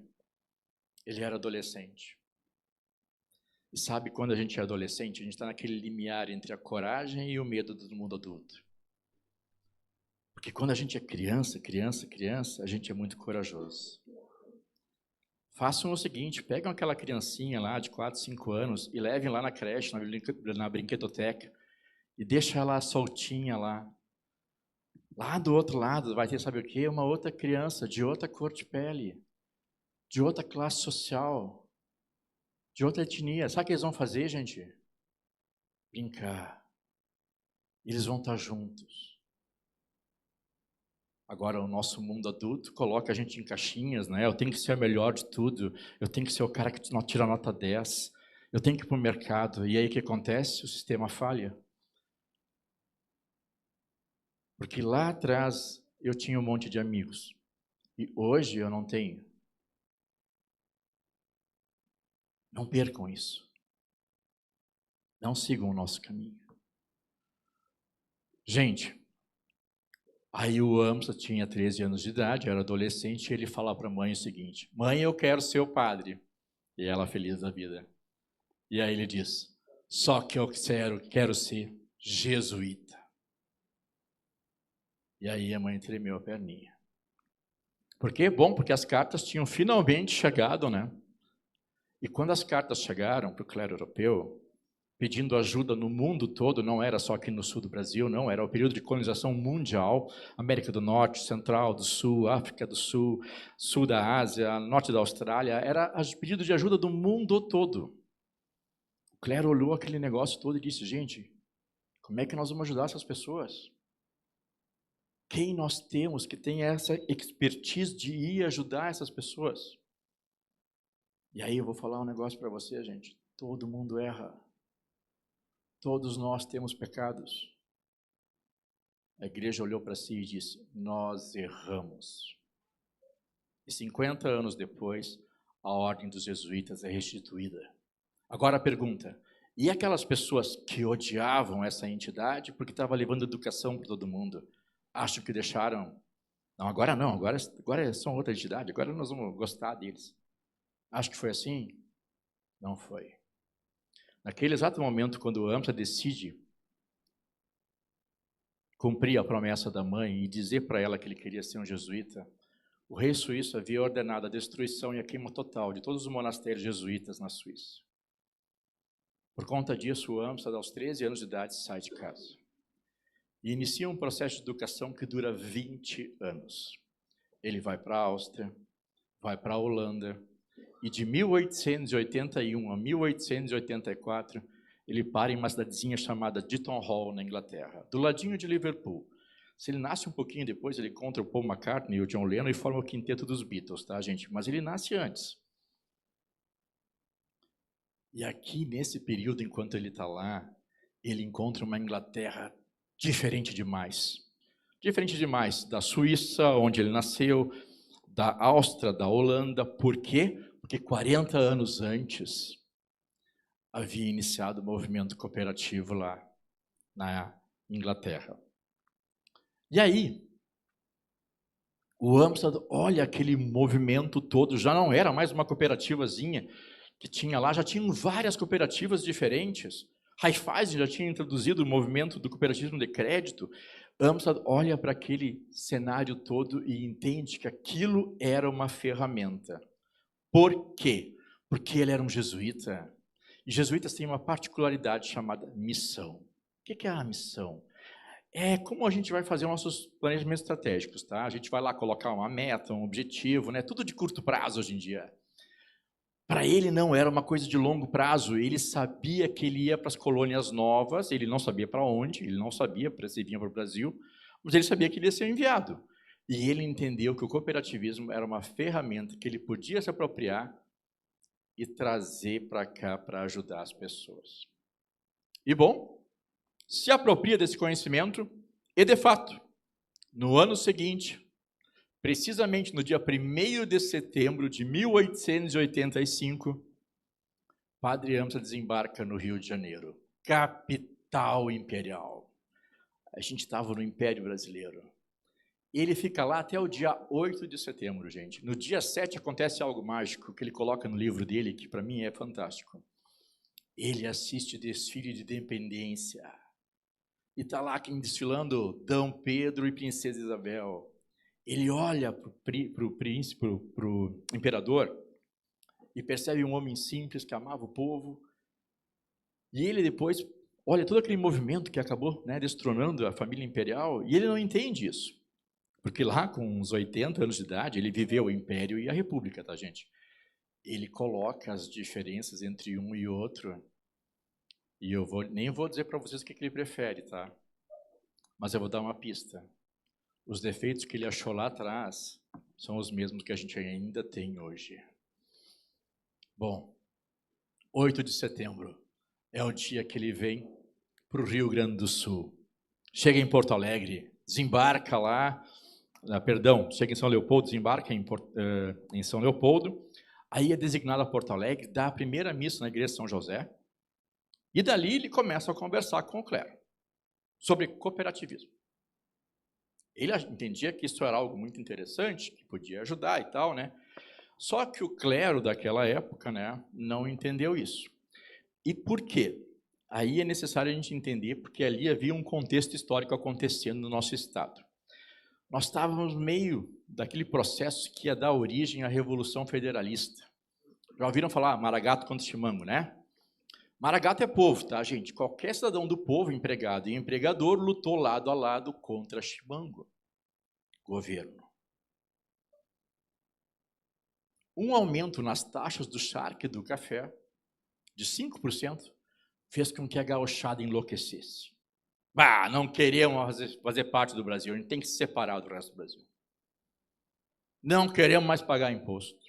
Ele era adolescente. E sabe, quando a gente é adolescente, a gente está naquele limiar entre a coragem e o medo do mundo adulto. Porque quando a gente é criança, a gente é muito corajoso. Façam o seguinte, pegam aquela criancinha lá de 4, 5 anos e levem lá na creche, na brinquedoteca, e deixa ela soltinha lá. Lá do outro lado vai ter, sabe o quê? Uma outra criança de outra cor de pele, de outra classe social, de outra etnia. Sabe o que eles vão fazer, gente? Brincar. Eles vão estar juntos. Agora, o nosso mundo adulto coloca a gente em caixinhas, né? Eu tenho que ser o melhor de tudo, eu tenho que ser o cara que tira nota 10, eu tenho que ir para o mercado. E aí o que acontece? O sistema falha. Porque lá atrás eu tinha um monte de amigos, e hoje eu não tenho. Não percam isso. Não sigam o nosso caminho. Gente, aí o Amstrad tinha 13 anos de idade, era adolescente, e ele fala para a mãe o seguinte: mãe, eu quero ser o padre. E ela feliz da vida. E aí ele diz: só que eu quero ser jesuíta. E aí a mãe tremeu a perninha. Por quê? Bom, porque as cartas tinham finalmente chegado, né? E quando as cartas chegaram para o clero europeu, pedindo ajuda no mundo todo, não era só aqui no sul do Brasil, não, era o período de colonização mundial, América do Norte, Central, do Sul, África do Sul, Sul da Ásia, Norte da Austrália, era pedido de ajuda do mundo todo. O clero olhou aquele negócio todo e disse: gente, como é que nós vamos ajudar essas pessoas? Quem nós temos que tem essa expertise de ir ajudar essas pessoas? E aí eu vou falar um negócio para você, gente. Todo mundo erra. Todos nós temos pecados. A igreja olhou para si e disse: nós erramos. E 50 anos depois, a ordem dos jesuítas é restituída. Agora a pergunta: e aquelas pessoas que odiavam essa entidade porque estava levando educação para todo mundo? Acham que deixaram? Não, agora são outra entidade, agora nós vamos gostar deles. Acho que foi assim? Não foi. Naquele exato momento, quando o Amstrad decide cumprir a promessa da mãe e dizer para ela que ele queria ser um jesuíta, o rei suíço havia ordenado a destruição e a queima total de todos os monastérios jesuítas na Suíça. Por conta disso, o Amstrad, aos 13 anos de idade, sai de casa e inicia um processo de educação que dura 20 anos. Ele vai para a Áustria, vai para a Holanda, e de 1881 a 1884, ele para em uma cidadezinha chamada Ditton Hall, na Inglaterra, do ladinho de Liverpool. Se ele nasce um pouquinho depois, ele encontra o Paul McCartney e o John Lennon e forma o quinteto dos Beatles, tá, gente? Mas ele nasce antes. E aqui, nesse período, enquanto ele está lá, ele encontra uma Inglaterra diferente demais. Diferente demais da Suíça, onde ele nasceu, da Áustria, da Holanda. Por quê? Porque 40 anos antes havia iniciado o movimento cooperativo lá na Inglaterra. E aí, o Amstrad olha aquele movimento todo, já não era mais uma cooperativazinha que tinha lá, já tinham várias cooperativas diferentes. Raiffeisen já tinha introduzido o movimento do cooperativismo de crédito. Amstrad olha para aquele cenário todo e entende que aquilo era uma ferramenta. Por quê? Porque ele era um jesuíta. E jesuítas têm uma particularidade chamada missão. O que é a missão? É como a gente vai fazer nossos planejamentos estratégicos, tá? A gente vai lá colocar uma meta, um objetivo, né? Tudo de curto prazo hoje em dia. Para ele não era uma coisa de longo prazo, ele sabia que ele ia para as colônias novas, ele não sabia para onde, ele não sabia se vinha para o Brasil, mas ele sabia que ele ia ser enviado. E ele entendeu que o cooperativismo era uma ferramenta que ele podia se apropriar e trazer para cá para ajudar as pessoas. E bom, se apropria desse conhecimento e, de fato, no ano seguinte, precisamente no dia 1º de setembro de 1885, Padre Amsa desembarca no Rio de Janeiro, capital imperial. A gente estava no Império Brasileiro. Ele fica lá até o dia 8 de setembro, gente. No dia 7 acontece algo mágico que ele coloca no livro dele, que para mim é fantástico. Ele assiste desfile de independência. E está lá quem desfilando Dom Pedro e Princesa Isabel. Ele olha para o príncipe, para o imperador, e percebe um homem simples que amava o povo. E ele depois olha todo aquele movimento que acabou, né, destronando a família imperial, e ele não entende isso. Porque lá, com uns 80 anos de idade, ele viveu o Império e a República, tá, gente? Ele coloca as diferenças entre um e outro, e eu nem vou dizer para vocês o que ele prefere, tá? Mas eu vou dar uma pista. Os defeitos que ele achou lá atrás são os mesmos que a gente ainda tem hoje. Bom, 8 de setembro é o dia que ele vem para o Rio Grande do Sul. Chega em Porto Alegre, desembarca lá, chega em São Leopoldo, desembarca em São Leopoldo, aí é designado a Porto Alegre, dá a primeira missa na igreja de São José, e dali ele começa a conversar com o clero sobre cooperativismo. Ele entendia que isso era algo muito interessante, que podia ajudar e tal, né? Só que o clero daquela época, né, não entendeu isso. E por quê? Aí é necessário a gente entender, porque ali havia um contexto histórico acontecendo no nosso estado. Nós estávamos no meio daquele processo que ia dar origem à Revolução Federalista. Já ouviram falar Maragato contra Chimango, né? Maragato é povo, tá, gente? Qualquer cidadão do povo, empregado e empregador, lutou lado a lado contra Chimango, governo. Um aumento nas taxas do charque e do café, de 5%, fez com que a gauchada enlouquecesse. Não queremos fazer parte do Brasil, a gente tem que se separar do resto do Brasil. Não queremos mais pagar imposto.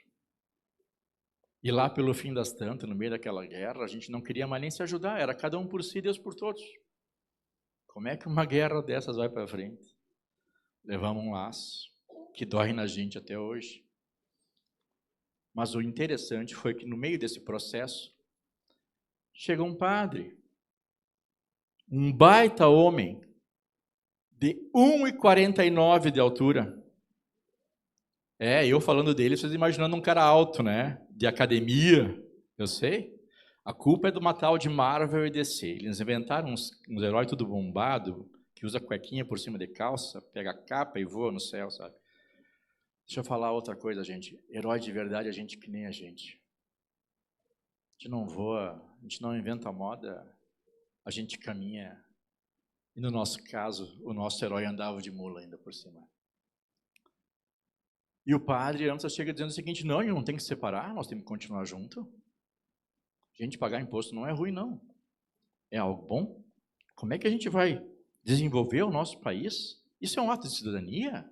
E lá pelo fim das tantas, no meio daquela guerra, a gente não queria mais nem se ajudar, era cada um por si, Deus por todos. Como é que uma guerra dessas vai para frente? Levamos um laço que dói na gente até hoje. Mas o interessante foi que no meio desse processo, chega um padre, um baita homem, de 1,49 de altura. Eu falando dele, vocês imaginando um cara alto, né? De academia, eu sei. A culpa é do uma tal de Marvel e DC. Eles inventaram uns heróis tudo bombado, que usa cuequinha por cima de calça, pega a capa e voa no céu, sabe? Deixa eu falar outra coisa, gente. Herói de verdade é gente que nem a gente. A gente não voa, a gente não inventa moda, a gente caminha. E no nosso caso, o nosso herói andava de mula ainda por cima. E o padre Amsa chega dizendo o seguinte: não, não tem que se separar, nós temos que continuar junto. Gente, pagar imposto não é ruim, não. É algo bom. Como é que a gente vai desenvolver o nosso país? Isso é um ato de cidadania.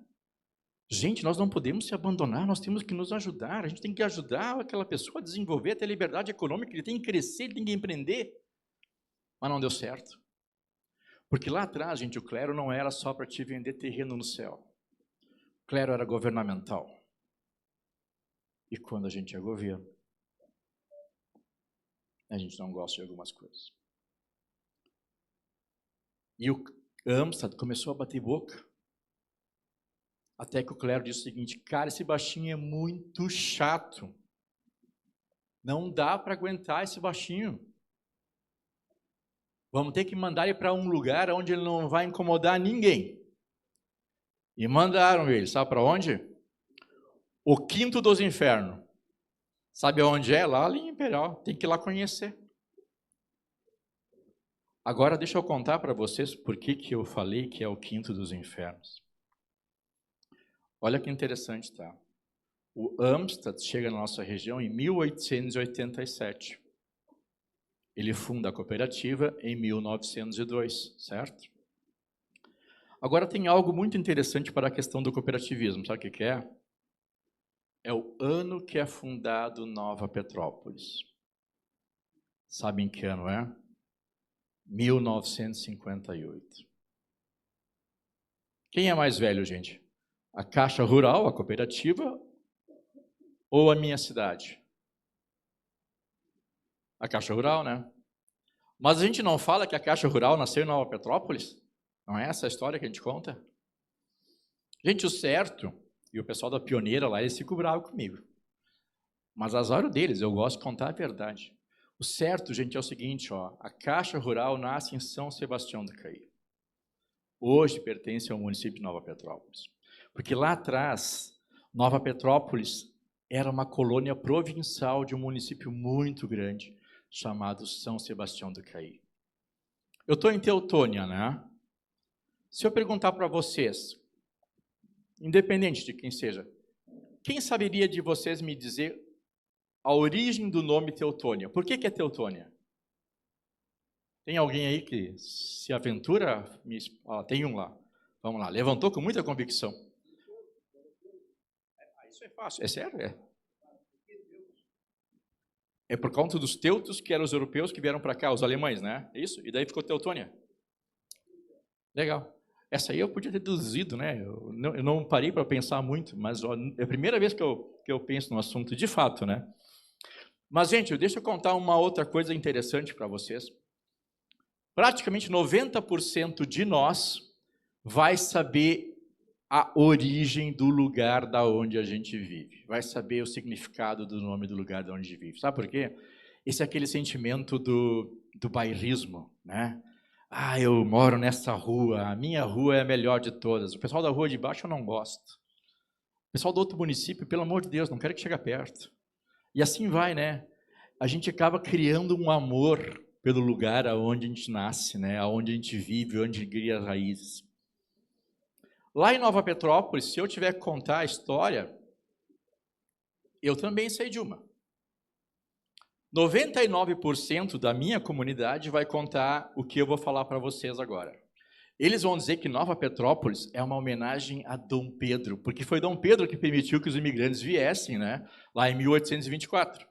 Gente, nós não podemos se abandonar, nós temos que nos ajudar. A gente tem que ajudar aquela pessoa a desenvolver, a ter liberdade econômica, ele tem que crescer, ele tem que empreender. Mas não deu certo. Porque lá atrás, gente, o clero não era só para te vender terreno no céu. O clero era governamental. E quando a gente é governo, a gente não gosta de algumas coisas. E o Amsterdã começou a bater boca. Até que o clero disse o seguinte: cara, esse baixinho é muito chato. Não dá para aguentar esse baixinho. Vamos ter que mandar ele para um lugar onde ele não vai incomodar ninguém. E mandaram ele, sabe para onde? O Quinto dos Infernos. Sabe onde é? Lá ali em Imperial. Tem que ir lá conhecer. Agora deixa eu contar para vocês por que eu falei que é o Quinto dos Infernos. Olha que interessante, tá? O Amsterdã chega na nossa região em 1887. Ele funda a cooperativa em 1902, certo? Agora tem algo muito interessante para a questão do cooperativismo. Sabe o que é? É o ano que é fundado Nova Petrópolis. Sabem que ano é? 1958. Quem é mais velho, gente? A Caixa Rural, a cooperativa, ou a minha cidade? A Caixa Rural, né? Mas a gente não fala que a Caixa Rural nasceu em Nova Petrópolis? Não é essa a história que a gente conta? Gente, o certo, e o pessoal da Pioneira lá, eles ficam bravos comigo. Mas azar deles, eu gosto de contar a verdade. O certo, gente, é o seguinte, ó, a Caixa Rural nasce em São Sebastião do Caí. Hoje pertence ao município de Nova Petrópolis. Porque lá atrás, Nova Petrópolis era uma colônia provincial de um município muito grande, chamado São Sebastião do Caí. Eu estou em Teutônia, né? Se eu perguntar para vocês, independente de quem seja, quem saberia de vocês me dizer a origem do nome Teutônia? Por que é Teutônia? Tem alguém aí que se aventura? Tem um lá. Vamos lá, levantou com muita convicção. Isso é fácil, é sério? É por conta dos teutos, que eram os europeus que vieram para cá, os alemães, né? É isso? E daí ficou Teutônia. Legal. Essa aí eu podia ter deduzido, né? Eu não parei para pensar muito, mas ó, é a primeira vez que eu penso no assunto, de fato, né? Mas, gente, deixa eu contar uma outra coisa interessante para vocês. Praticamente 90% de nós vai saber a origem do lugar da onde a gente vive. Vai saber o significado do nome do lugar da onde a gente vive. Sabe por quê? Esse é aquele sentimento do bairrismo, né? Ah, eu moro nessa rua, a minha rua é a melhor de todas. O pessoal da rua de baixo eu não gosto. O pessoal do outro município, pelo amor de Deus, não quero que chegue perto. E assim vai, né? A gente acaba criando um amor pelo lugar aonde a gente nasce, né? Aonde a gente vive, onde cria as raízes. Lá em Nova Petrópolis, se eu tiver que contar a história, eu também sei de uma. 99% da minha comunidade vai contar o que eu vou falar para vocês agora. Eles vão dizer que Nova Petrópolis é uma homenagem a Dom Pedro, porque foi Dom Pedro que permitiu que os imigrantes viessem, né? Lá em 1824.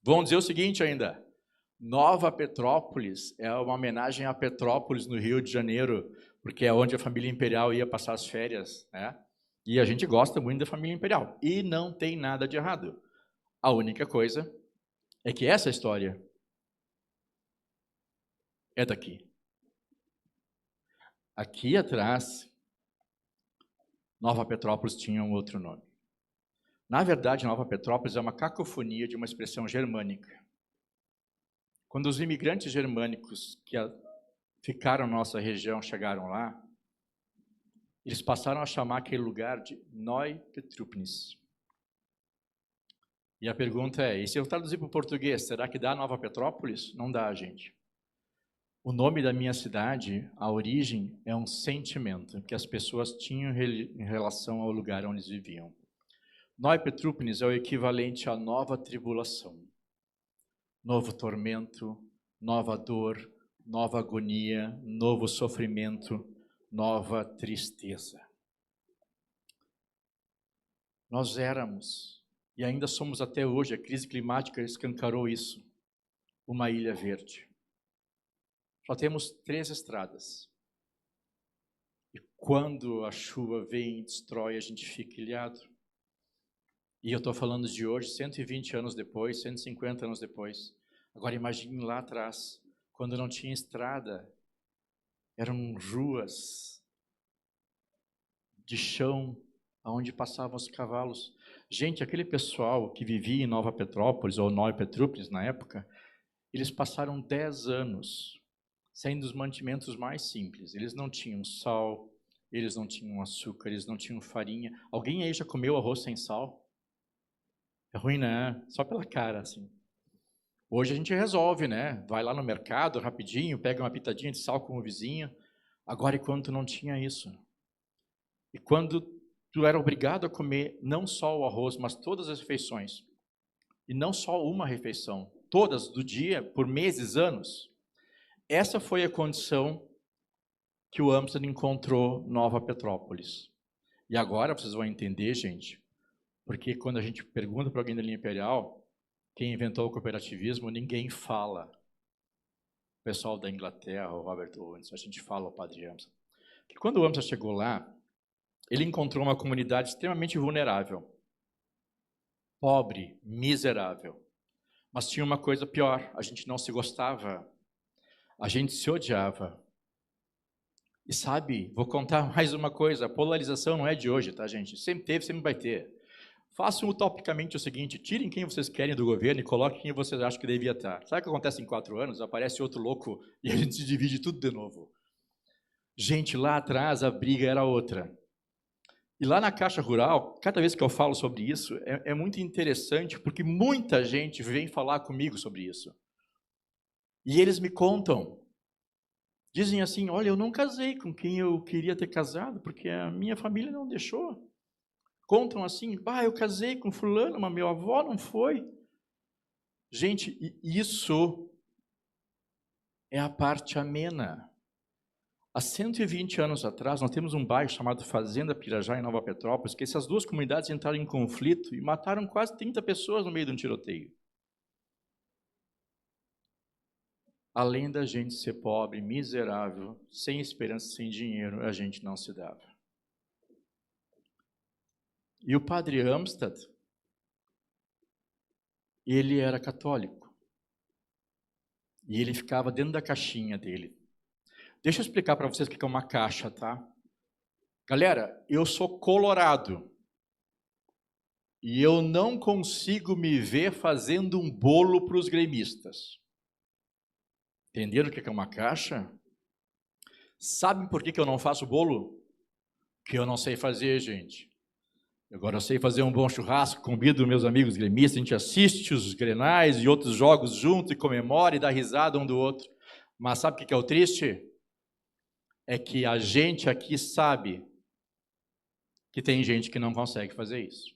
Vão dizer o seguinte ainda: Nova Petrópolis é uma homenagem a Petrópolis, no Rio de Janeiro, porque é onde a família imperial ia passar as férias, né? E a gente gosta muito da família imperial. E não tem nada de errado. A única coisa é que essa história é daqui. Aqui atrás, Nova Petrópolis tinha um outro nome. Na verdade, Nova Petrópolis é uma cacofonia de uma expressão germânica. Quando os imigrantes germânicos que ficaram na nossa região chegaram lá, eles passaram a chamar aquele lugar de Neu-Petrupnis. E a pergunta é, e se eu traduzir para o português, será que dá Nova Petrópolis? Não dá, gente. O nome da minha cidade, a origem, é um sentimento que as pessoas tinham em relação ao lugar onde eles viviam. Neu-Petrupnis é o equivalente à nova tribulação. Novo tormento, nova dor, nova agonia, novo sofrimento, nova tristeza. Nós éramos, e ainda somos até hoje, a crise climática escancarou isso, uma ilha verde. Só temos 3 estradas. E quando a chuva vem e destrói, a gente fica ilhado. E eu estou falando de hoje, 120 anos depois, 150 anos depois. Agora imagine lá atrás, quando não tinha estrada, eram ruas de chão, onde passavam os cavalos. Gente, aquele pessoal que vivia em Nova Petrópolis, ou Neu-Petrupnis na época, eles passaram 10 anos sem dos mantimentos mais simples. Eles não tinham sal, eles não tinham açúcar, eles não tinham farinha. Alguém aí já comeu arroz sem sal? É ruim, né? Só pela cara, assim. Hoje a gente resolve, né? Vai lá no mercado rapidinho, pega uma pitadinha de sal com o vizinho. Agora, enquanto não tinha isso. E quando tu era obrigado a comer não só o arroz, mas todas as refeições, e não só uma refeição, todas do dia, por meses, anos, essa foi a condição que o Amstrad encontrou Nova Petrópolis. E agora vocês vão entender, gente, porque quando a gente pergunta para alguém da linha imperial quem inventou o cooperativismo, ninguém fala. O pessoal da Inglaterra, o Robert Owens, a gente fala o Padre Amstrad. Que quando o Amstrad chegou lá, ele encontrou uma comunidade extremamente vulnerável, pobre, miserável. Mas tinha uma coisa pior, a gente não se gostava, a gente se odiava. E sabe, vou contar mais uma coisa, a polarização não é de hoje, tá, gente? Sempre teve, sempre vai ter. Façam utopicamente o seguinte, tirem quem vocês querem do governo e coloquem quem vocês acham que devia estar. Sabe o que acontece em 4 anos? Aparece outro louco e a gente se divide tudo de novo. Gente, lá atrás a briga era outra. E lá na Caixa Rural, cada vez que eu falo sobre isso, é muito interessante, porque muita gente vem falar comigo sobre isso. E eles me contam. Dizem assim, olha, eu não casei com quem eu queria ter casado, porque a minha família não deixou. Contam assim, eu casei com fulano, mas meu avô não foi. Gente, isso é a parte amena. Há 120 anos atrás, nós temos um bairro chamado Fazenda Pirajá, em Nova Petrópolis, que essas duas comunidades entraram em conflito e mataram quase 30 pessoas no meio de um tiroteio. Além da gente ser pobre, miserável, sem esperança, sem dinheiro, a gente não se dava. E o Padre Amstrad, ele era católico. E ele ficava dentro da caixinha dele. Deixa eu explicar para vocês o que é uma caixa, tá? Galera, eu sou colorado. E eu não consigo me ver fazendo um bolo para os gremistas. Entenderam o que é uma caixa? Sabem por que eu não faço bolo? Porque eu não sei fazer, gente. Agora eu sei fazer um bom churrasco, convido meus amigos gremistas, a gente assiste os Grenais e outros jogos junto e comemora e dá risada um do outro. Mas sabe o que é o triste? É que a gente aqui sabe que tem gente que não consegue fazer isso.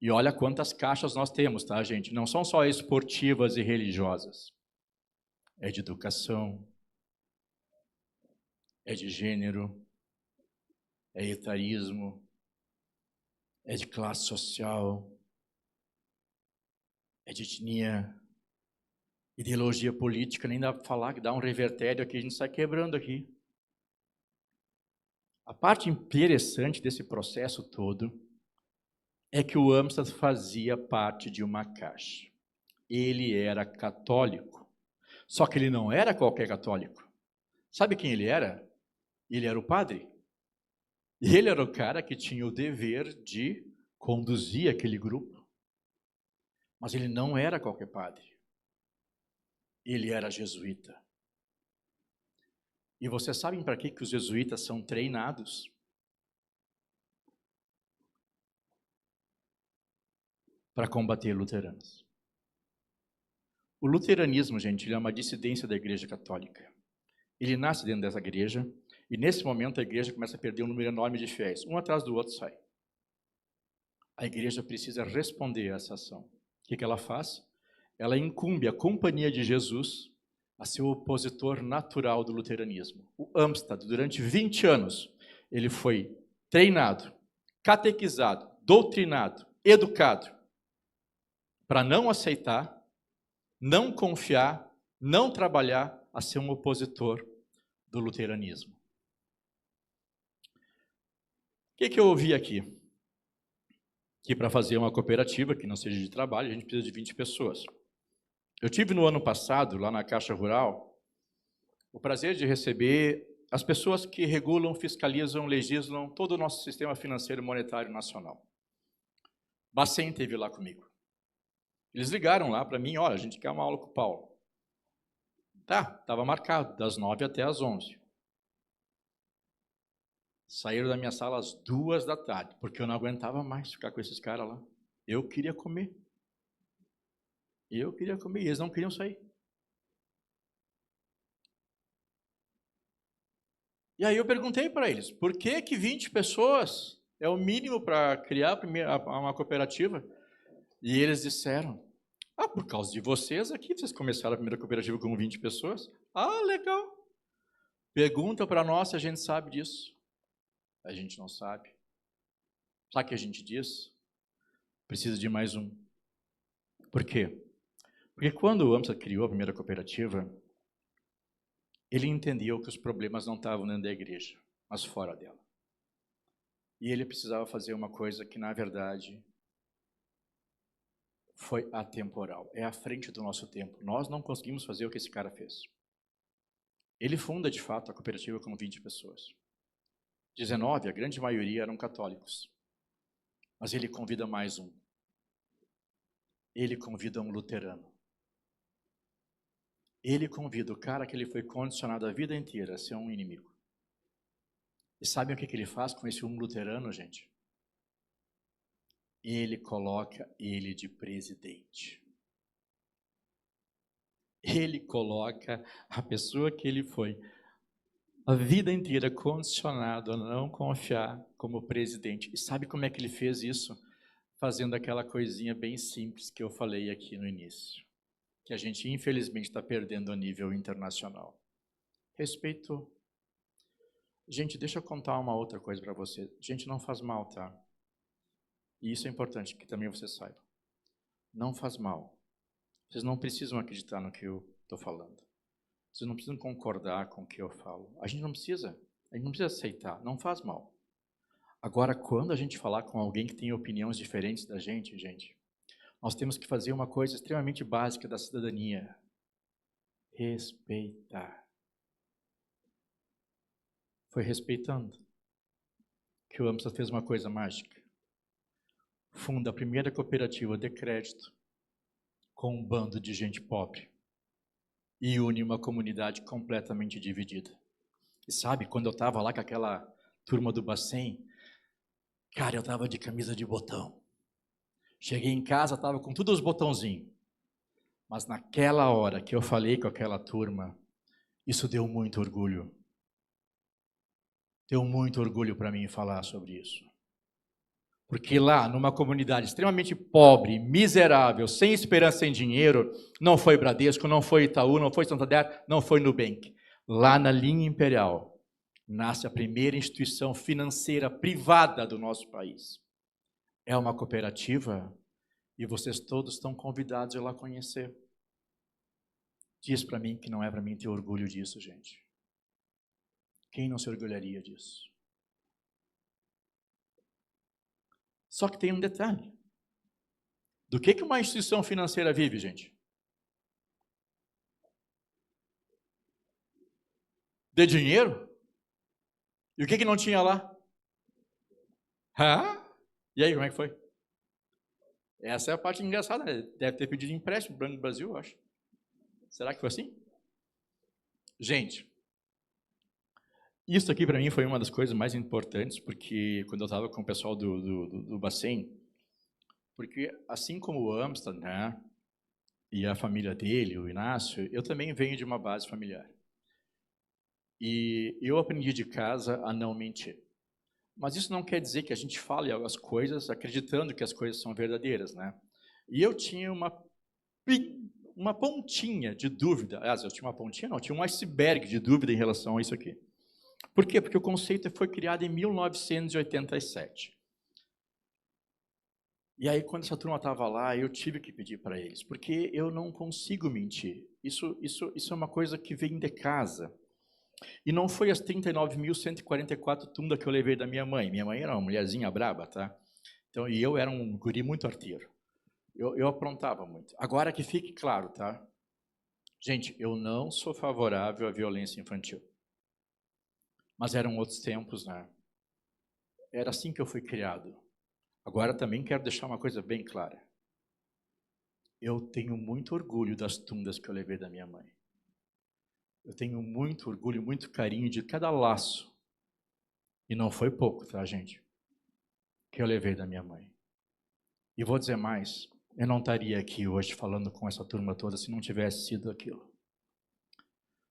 E olha quantas caixas nós temos, tá, gente? Não são só esportivas e religiosas. É de educação, é de gênero, é etarismo, é de classe social, é de etnia, ideologia política, nem dá para falar que dá um revertério aqui, a gente sai quebrando aqui. A parte interessante desse processo todo é que o Amstrad fazia parte de uma caixa. Ele era católico, só que ele não era qualquer católico. Sabe quem ele era? Ele era o padre. E ele era o cara que tinha o dever de conduzir aquele grupo. Mas ele não era qualquer padre. Ele era jesuíta. E vocês sabem para que os jesuítas são treinados? Para combater luteranos. O luteranismo, gente, ele é uma dissidência da Igreja Católica. Ele nasce dentro dessa igreja, e nesse momento a igreja começa a perder um número enorme de fiéis. Um atrás do outro sai. A igreja precisa responder a essa ação. O que ela faz? Ela incumbe a Companhia de Jesus a ser o opositor natural do luteranismo. O Amstrad, durante 20 anos, ele foi treinado, catequizado, doutrinado, educado, para não aceitar, não confiar, não trabalhar a ser um opositor do luteranismo. O que eu ouvi aqui? Que para fazer uma cooperativa, que não seja de trabalho, a gente precisa de 20 pessoas. Eu tive no ano passado, lá na Caixa Rural, o prazer de receber as pessoas que regulam, fiscalizam, legislam todo o nosso sistema financeiro e monetário nacional. Bacen esteve lá comigo. Eles ligaram lá para mim, olha, a gente quer uma aula com o Paulo. Tá, estava marcado, das 9 até as 11. Saíram da minha sala às 2 da tarde, porque eu não aguentava mais ficar com esses caras lá. Eu queria comer. E eles não queriam sair. E aí eu perguntei para eles, por que 20 pessoas é o mínimo para criar uma cooperativa? E eles disseram, por causa de vocês aqui, vocês começaram a primeira cooperativa com 20 pessoas. Ah, legal. Pergunta para nós se a gente sabe disso. A gente não sabe. Sabe o que a gente diz? Precisa de mais um. Por quê? Porque quando o AMSA criou a primeira cooperativa, ele entendeu que os problemas não estavam dentro da igreja, mas fora dela. E ele precisava fazer uma coisa que, na verdade, foi atemporal. É à frente do nosso tempo. Nós não conseguimos fazer o que esse cara fez. Ele funda, de fato, a cooperativa com 20 pessoas. 19, a grande maioria eram católicos. Mas ele convida mais um. Ele convida um luterano. Ele convida o cara que ele foi condicionado a vida inteira a ser um inimigo. E sabem o que ele faz com esse um luterano, gente? Ele coloca ele de presidente. Ele coloca a pessoa que ele foi a vida inteira condicionado a não confiar como presidente. E sabe como é que ele fez isso? Fazendo aquela coisinha bem simples que eu falei aqui no início, que a gente infelizmente está perdendo a nível internacional. Respeitou. Gente, deixa eu contar uma outra coisa para você. Gente, não faz mal, tá? E isso é importante que também você saiba. Não faz mal. Vocês não precisam acreditar no que eu estou falando. Vocês não precisam concordar com o que eu falo. A gente não precisa aceitar. Não faz mal. Agora, quando a gente falar com alguém que tem opiniões diferentes da gente, nós temos que fazer uma coisa extremamente básica da cidadania. Respeitar. Foi respeitando que o AMSA fez uma coisa mágica. Funda a primeira cooperativa de crédito com um bando de gente pobre e une uma comunidade completamente dividida. E sabe, quando eu estava lá com aquela turma do Bacen, cara, eu estava de camisa de botão. Cheguei em casa, estava com todos os botãozinhos. Mas naquela hora que eu falei com aquela turma, isso deu muito orgulho. Deu muito orgulho para mim falar sobre isso. Porque lá, numa comunidade extremamente pobre, miserável, sem esperança, sem dinheiro, não foi Bradesco, não foi Itaú, não foi Santander, não foi Nubank. Lá na linha imperial, nasce a primeira instituição financeira privada do nosso país. É uma cooperativa e vocês todos estão convidados a ir lá conhecer. Diz para mim que não é para mim ter orgulho disso, gente. Quem não se orgulharia disso? Só que tem um detalhe. Do que uma instituição financeira vive, gente? De dinheiro? E o que não tinha lá? E aí, como é que foi? Essa é a parte engraçada, né? Deve ter pedido empréstimo para o Banco do Brasil, eu acho. Será que foi assim? Gente, isso aqui para mim foi uma das coisas mais importantes, porque quando eu estava com o pessoal do Bacen, porque assim como o Amsterdam, né, e a família dele, o Inácio, eu também venho de uma base familiar. E eu aprendi de casa a não mentir. Mas isso não quer dizer que a gente fale as coisas acreditando que as coisas são verdadeiras, né? E eu tinha uma pontinha de dúvida. Aliás, eu tinha uma pontinha, não, eu tinha um iceberg de dúvida em relação a isso aqui. Por quê? Porque o conceito foi criado em 1987. E aí, quando essa turma estava lá, eu tive que pedir para eles, porque eu não consigo mentir. Isso é uma coisa que vem de casa. E não foi as 39.144 tundas que eu levei da minha mãe. Minha mãe era uma mulherzinha braba, tá? Então, e eu era um guri muito arteiro. Eu aprontava muito. Agora que fique claro, tá? Gente, eu não sou favorável à violência infantil. Mas eram outros tempos, né? Era assim que eu fui criado. Agora também quero deixar uma coisa bem clara. Eu tenho muito orgulho das tundas que eu levei da minha mãe. Eu tenho muito orgulho, muito carinho de cada laço. E não foi pouco, tá, gente? Que eu levei da minha mãe. E vou dizer mais, eu não estaria aqui hoje falando com essa turma toda se não tivesse sido aquilo.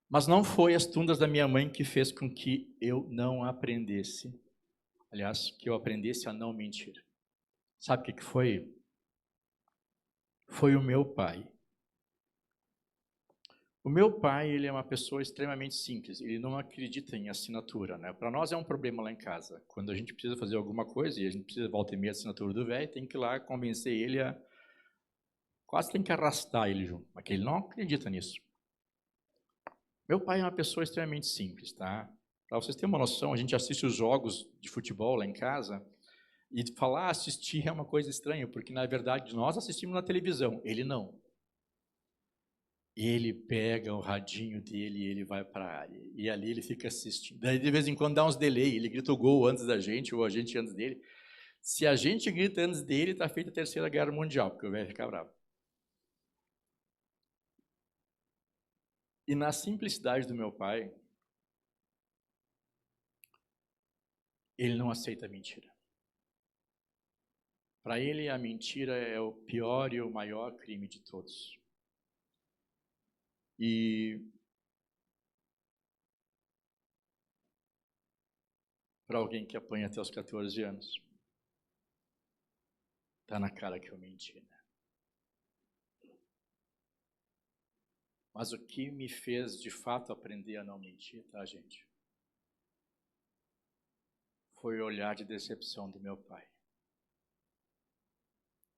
Mas não foi as tundas da minha mãe que fez com que eu não aprendesse. Aliás, que eu aprendesse a não mentir. Sabe o que foi? Foi o meu pai O meu pai, ele é uma pessoa extremamente simples, ele não acredita em assinatura, né? Para nós é um problema lá em casa. Quando a gente precisa fazer alguma coisa e a gente precisa volta e meia a assinatura do velho, tem que ir lá convencer ele a... Quase tem que arrastar ele junto, mas que ele não acredita nisso. Meu pai é uma pessoa extremamente simples, tá? Para vocês terem uma noção, a gente assiste os jogos de futebol lá em casa e falar assistir é uma coisa estranha, porque na verdade nós assistimos na televisão, ele não. Ele pega o radinho dele e ele vai para a área. E ali ele fica assistindo. Daí de vez em quando dá uns delay, ele grita o gol antes da gente ou a gente antes dele. Se a gente grita antes dele, está feita a Terceira Guerra Mundial, porque o velho fica bravo. E na simplicidade do meu pai, ele não aceita a mentira. Para ele, a mentira é o pior e o maior crime de todos. E para alguém que apanha até os 14 anos, está na cara que eu menti, né? Mas o que me fez, de fato, aprender a não mentir, tá, gente? Foi o olhar de decepção do meu pai.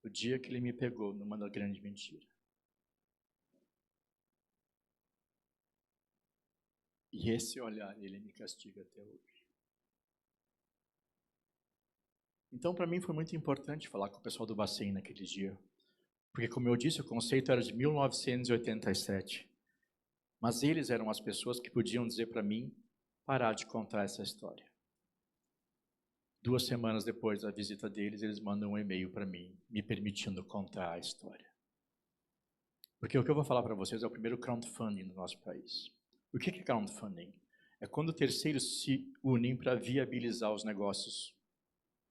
O dia que ele me pegou numa grande mentira. E esse olhar, ele me castiga até hoje. Então, para mim, foi muito importante falar com o pessoal do Bacen naquele dia. Porque, como eu disse, o conceito era de 1987. Mas eles eram as pessoas que podiam dizer para mim parar de contar essa história. 2 semanas depois da visita deles, eles mandam um e-mail para mim, me permitindo contar a história. Porque o que eu vou falar para vocês é o primeiro crowdfunding no nosso país. O que é crowdfunding? É quando terceiros se unem para viabilizar os negócios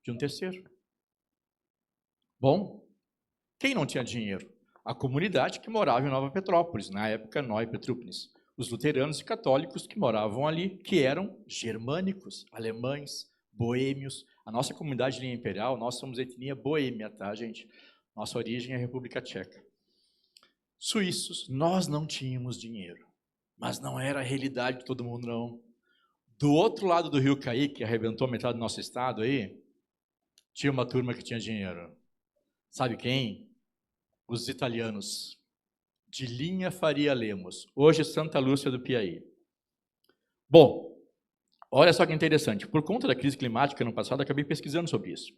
de um terceiro. Bom, quem não tinha dinheiro? A comunidade que morava em Nova Petrópolis, na época Neu Petrúpolis. Os luteranos e católicos que moravam ali, que eram germânicos, alemães, boêmios. A nossa comunidade linha imperial, nós somos etnia boêmia, tá, gente? Nossa origem é a República Tcheca. Suíços, nós não tínhamos dinheiro. Mas não era a realidade de todo mundo, não. Do outro lado do rio Caí, que arrebentou metade do nosso estado aí, tinha uma turma que tinha dinheiro. Sabe quem? Os italianos. De linha Faria Lemos. Hoje Santa Lúcia do Piauí. Bom, olha só que interessante. Por conta da crise climática no passado, acabei pesquisando sobre isso.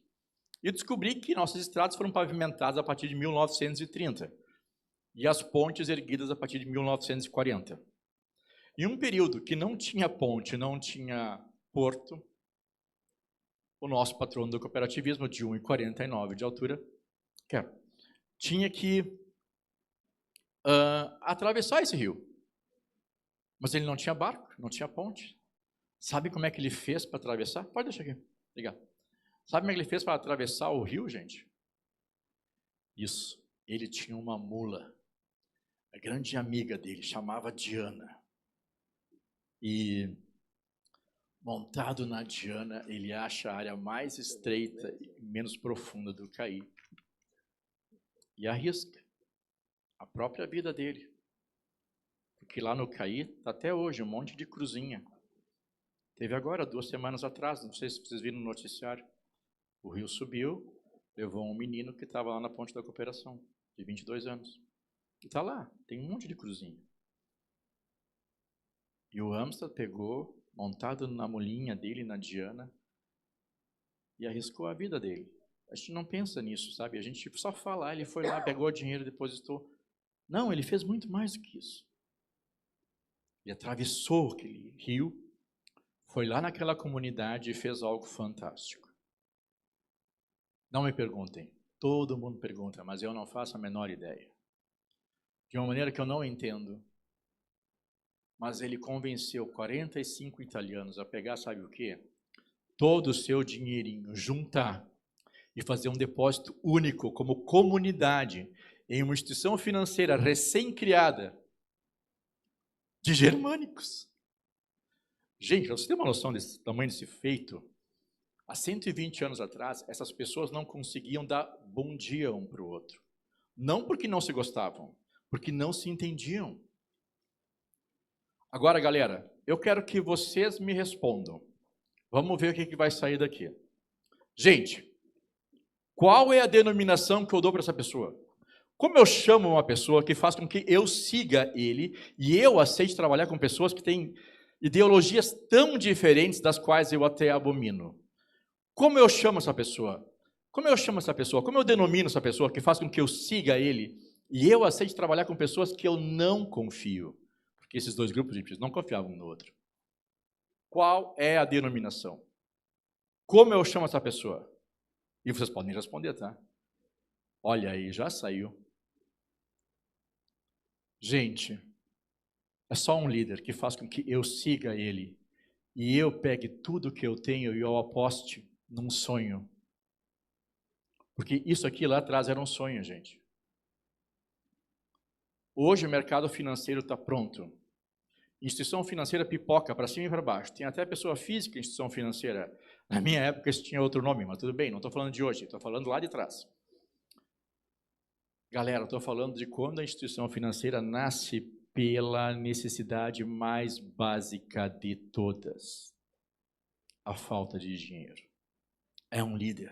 E descobri que nossas estradas foram pavimentadas a partir de 1930. E as pontes erguidas a partir de 1940. Em um período que não tinha ponte, não tinha porto, o nosso patrono do cooperativismo, de 1,49 de altura, tinha que atravessar esse rio. Mas ele não tinha barco, não tinha ponte. Sabe como é que ele fez para atravessar? Pode deixar aqui, obrigado. Sabe como é que ele fez para atravessar o rio, gente? Isso, ele tinha uma mula. A grande amiga dele, chamava Diana. E, montado na Diana, ele acha a área mais estreita e menos profunda do Caí. E arrisca a própria vida dele. Porque lá no Caí, está até hoje, um monte de cruzinha. Teve agora, 2 semanas atrás, não sei se vocês viram no noticiário, o rio subiu, levou um menino que estava lá na ponte da Cooperação, de 22 anos. E está lá, tem um monte de cruzinha. E o Amstrad pegou, montado na mulinha dele, na Diana, e arriscou a vida dele. A gente não pensa nisso, sabe? A gente só fala, ele foi lá, pegou o dinheiro, depositou. Não, ele fez muito mais do que isso. Ele atravessou aquele rio, foi lá naquela comunidade e fez algo fantástico. Não me perguntem, todo mundo pergunta, mas eu não faço a menor ideia. De uma maneira que eu não entendo. Mas ele convenceu 45 italianos a pegar, sabe o quê? Todo o seu dinheirinho, juntar e fazer um depósito único como comunidade em uma instituição financeira recém-criada de germânicos. Gente, você tem uma noção desse tamanho desse feito? Há 120 anos atrás, essas pessoas não conseguiam dar bom dia um para o outro. Não porque não se gostavam, porque não se entendiam. Agora, galera, eu quero que vocês me respondam. Vamos ver o que vai sair daqui. Gente, qual é a denominação que eu dou para essa pessoa? Como eu chamo uma pessoa que faz com que eu siga ele e eu aceite trabalhar com pessoas que têm ideologias tão diferentes das quais eu até abomino? Como eu chamo essa pessoa? Como eu chamo essa pessoa? Como eu denomino essa pessoa que faz com que eu siga ele e eu aceite trabalhar com pessoas que eu não confio? Porque esses dois grupos de pessoas não confiavam um no outro. Qual é a denominação? Como eu chamo essa pessoa? E vocês podem responder, tá? Olha aí, já saiu. Gente, é só um líder que faz com que eu siga ele e eu pegue tudo que eu tenho e eu aposte num sonho. Porque isso aqui lá atrás era um sonho, gente. Hoje o mercado financeiro está pronto. Instituição financeira pipoca para cima e para baixo. Tem até pessoa física, instituição financeira. Na minha época isso tinha outro nome, mas tudo bem, não estou falando de hoje, estou falando lá de trás. Galera, estou falando de quando a instituição financeira nasce pela necessidade mais básica de todas. A falta de dinheiro. É um líder.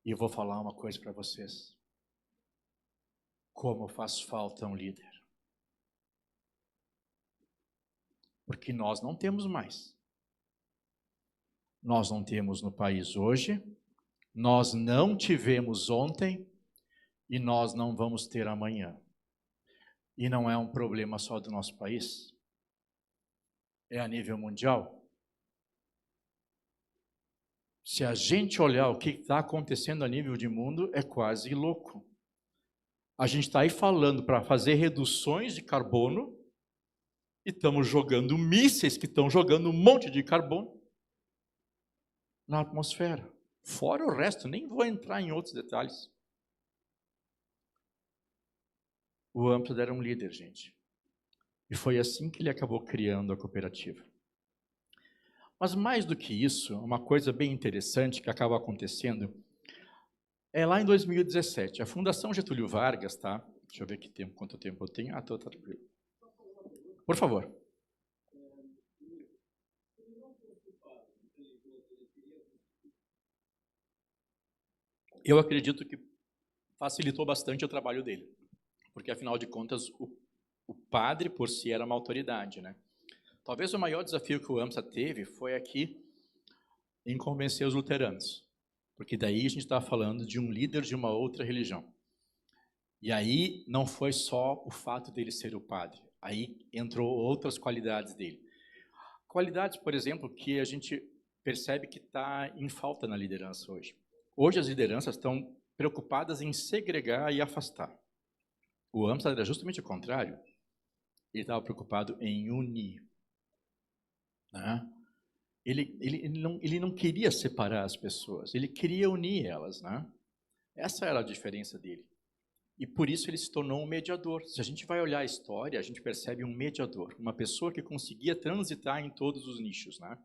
E eu vou falar uma coisa para vocês. Como faz falta um líder. Porque nós não temos mais. Nós não temos no país hoje, nós não tivemos ontem e nós não vamos ter amanhã. E não é um problema só do nosso país. É a nível mundial. Se a gente olhar o que está acontecendo a nível de mundo, é quase louco. A gente está aí falando para fazer reduções de carbono e estamos jogando mísseis que estão jogando um monte de carbono na atmosfera. Fora o resto, nem vou entrar em outros detalhes. O Amstrad era um líder, gente. E foi assim que ele acabou criando a cooperativa. Mas mais do que isso, uma coisa bem interessante que acaba acontecendo é lá em 2017. A Fundação Getúlio Vargas, tá? Deixa eu ver quanto tempo eu tenho. Ah, tá tranquilo. Por favor. Eu acredito que facilitou bastante o trabalho dele. Porque, afinal de contas, o padre, por si, era uma autoridade, né? Talvez o maior desafio que o Amstrad teve foi aqui em convencer os luteranos. Porque daí a gente está falando de um líder de uma outra religião. E aí não foi só o fato dele ser o padre. Aí entrou outras qualidades dele. Qualidades, por exemplo, que a gente percebe que está em falta na liderança hoje. Hoje as lideranças estão preocupadas em segregar e afastar. O Amstrad era justamente o contrário. Ele estava preocupado em unir. Né? Ele não queria separar as pessoas, ele queria unir elas. Né? Essa era a diferença dele. E por isso ele se tornou um mediador. Se a gente vai olhar a história, a gente percebe um mediador, uma pessoa que conseguia transitar em todos os nichos. Né?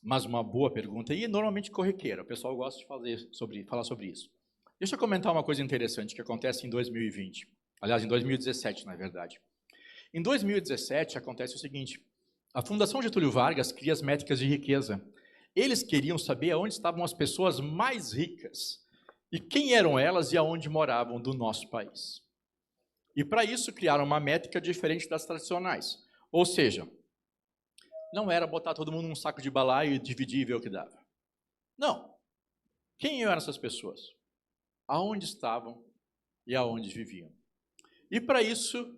Mas uma boa pergunta, e normalmente corriqueira, o pessoal gosta de falar sobre isso. Deixa eu comentar uma coisa interessante que acontece em 2020. Aliás, em 2017, na verdade. Em 2017, acontece o seguinte. A Fundação Getúlio Vargas cria as métricas de riqueza. Eles queriam saber aonde estavam as pessoas mais ricas e quem eram elas e aonde moravam do nosso país. E para isso criaram uma métrica diferente das tradicionais. Ou seja, não era botar todo mundo num saco de balaio e dividir e ver o que dava. Não. Quem eram essas pessoas? Aonde estavam e aonde viviam. E para isso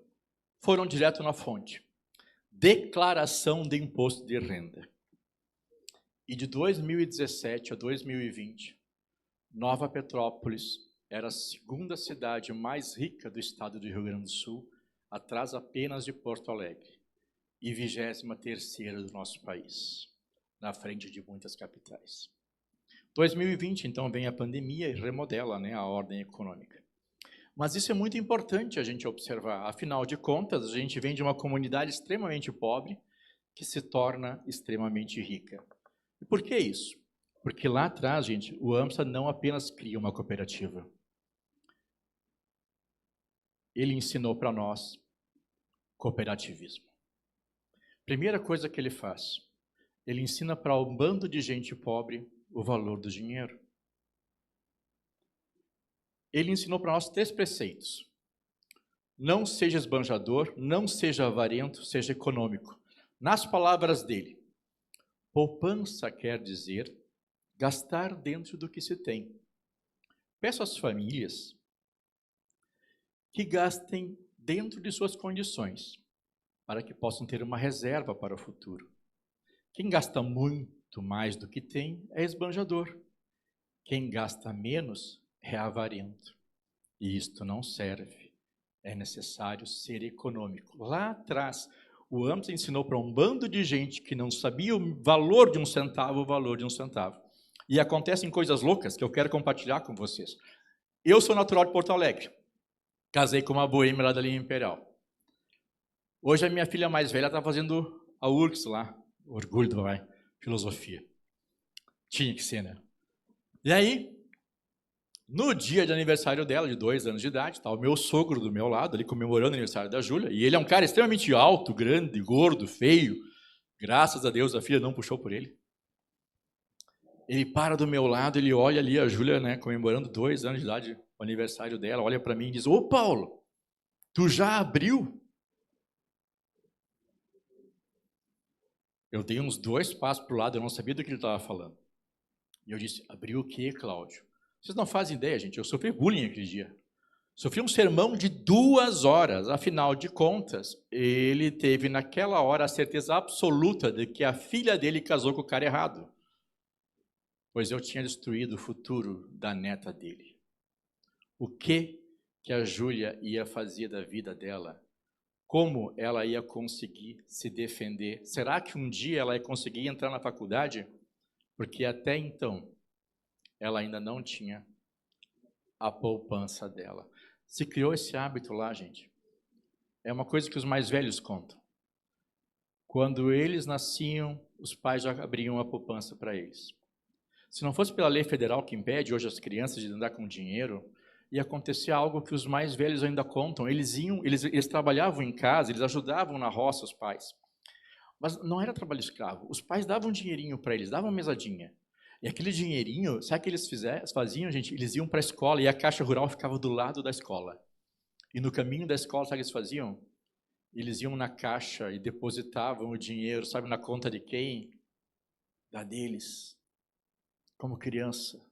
foram direto na fonte. Declaração de imposto de renda. E de 2017 a 2020, Nova Petrópolis era a segunda cidade mais rica do estado do Rio Grande do Sul, atrás apenas de Porto Alegre, e 23ª do nosso país, na frente de muitas capitais. 2020, então, vem a pandemia e remodela, né, a ordem econômica. Mas isso é muito importante a gente observar. Afinal de contas, a gente vem de uma comunidade extremamente pobre que se torna extremamente rica. E por que isso? Porque lá atrás, gente, o Amstrad não apenas cria uma cooperativa. ele ensinou para nós cooperativismo. Primeira coisa que ele faz, ele ensina para um bando de gente pobre o valor do dinheiro. Ele ensinou para nós 3 preceitos. Não seja esbanjador, não seja avarento, seja econômico. Nas palavras dele, poupança quer dizer gastar dentro do que se tem. Peço às famílias que gastem dentro de suas condições, para que possam ter uma reserva para o futuro. Quem gasta muito mais do que tem é esbanjador. Quem gasta menos é avarento. E isto não serve. É necessário ser econômico. Lá atrás, o Amstel ensinou para um bando de gente que não sabia o valor de um centavo, o valor de um centavo. E acontecem coisas loucas que eu quero compartilhar com vocês. Eu sou natural de Porto Alegre. Casei com uma boêmia lá da linha Imperial. Hoje a minha filha mais velha está fazendo a URGS lá. Orgulho do pai. Filosofia. Tinha que ser, né? E aí, no dia de aniversário dela, de 2 anos de idade, está o meu sogro do meu lado, ali comemorando o aniversário da Júlia, e ele é um cara extremamente alto, grande, gordo, feio. Graças a Deus a filha não puxou por ele. Ele para do meu lado, ele olha ali a Júlia, né, comemorando 2 anos de idade, o aniversário dela, olha para mim e diz: "Ô Paulo, tu já abriu?" Eu dei uns 2 passos para o lado, eu não sabia do que ele estava falando. E eu disse: "Abriu o quê, Cláudio?" Vocês não fazem ideia, gente, eu sofri bullying aquele dia. Sofri um sermão de 2 horas, afinal de contas, ele teve naquela hora a certeza absoluta de que a filha dele casou com o cara errado, pois eu tinha destruído o futuro da neta dele. O que a Júlia ia fazer da vida dela? Como ela ia conseguir se defender? Será que um dia ela ia conseguir entrar na faculdade? Porque até então, ela ainda não tinha a poupança dela. Se criou esse hábito lá, gente. É uma coisa que os mais velhos contam. Quando eles nasciam, os pais já abriam a poupança para eles. Se não fosse pela lei federal que impede hoje as crianças de andar com dinheiro, ia acontecer algo que os mais velhos ainda contam. Eles trabalhavam em casa, eles ajudavam na roça os pais. Mas não era trabalho escravo. Os pais davam um dinheirinho para eles, davam uma mesadinha. E aquele dinheirinho, sabe o que eles faziam, gente? Eles iam para a escola e a Caixa Rural ficava do lado da escola. E no caminho da escola, sabe o que eles faziam? Eles iam na caixa e depositavam o dinheiro, sabe, na conta de quem? Da deles. Como criança.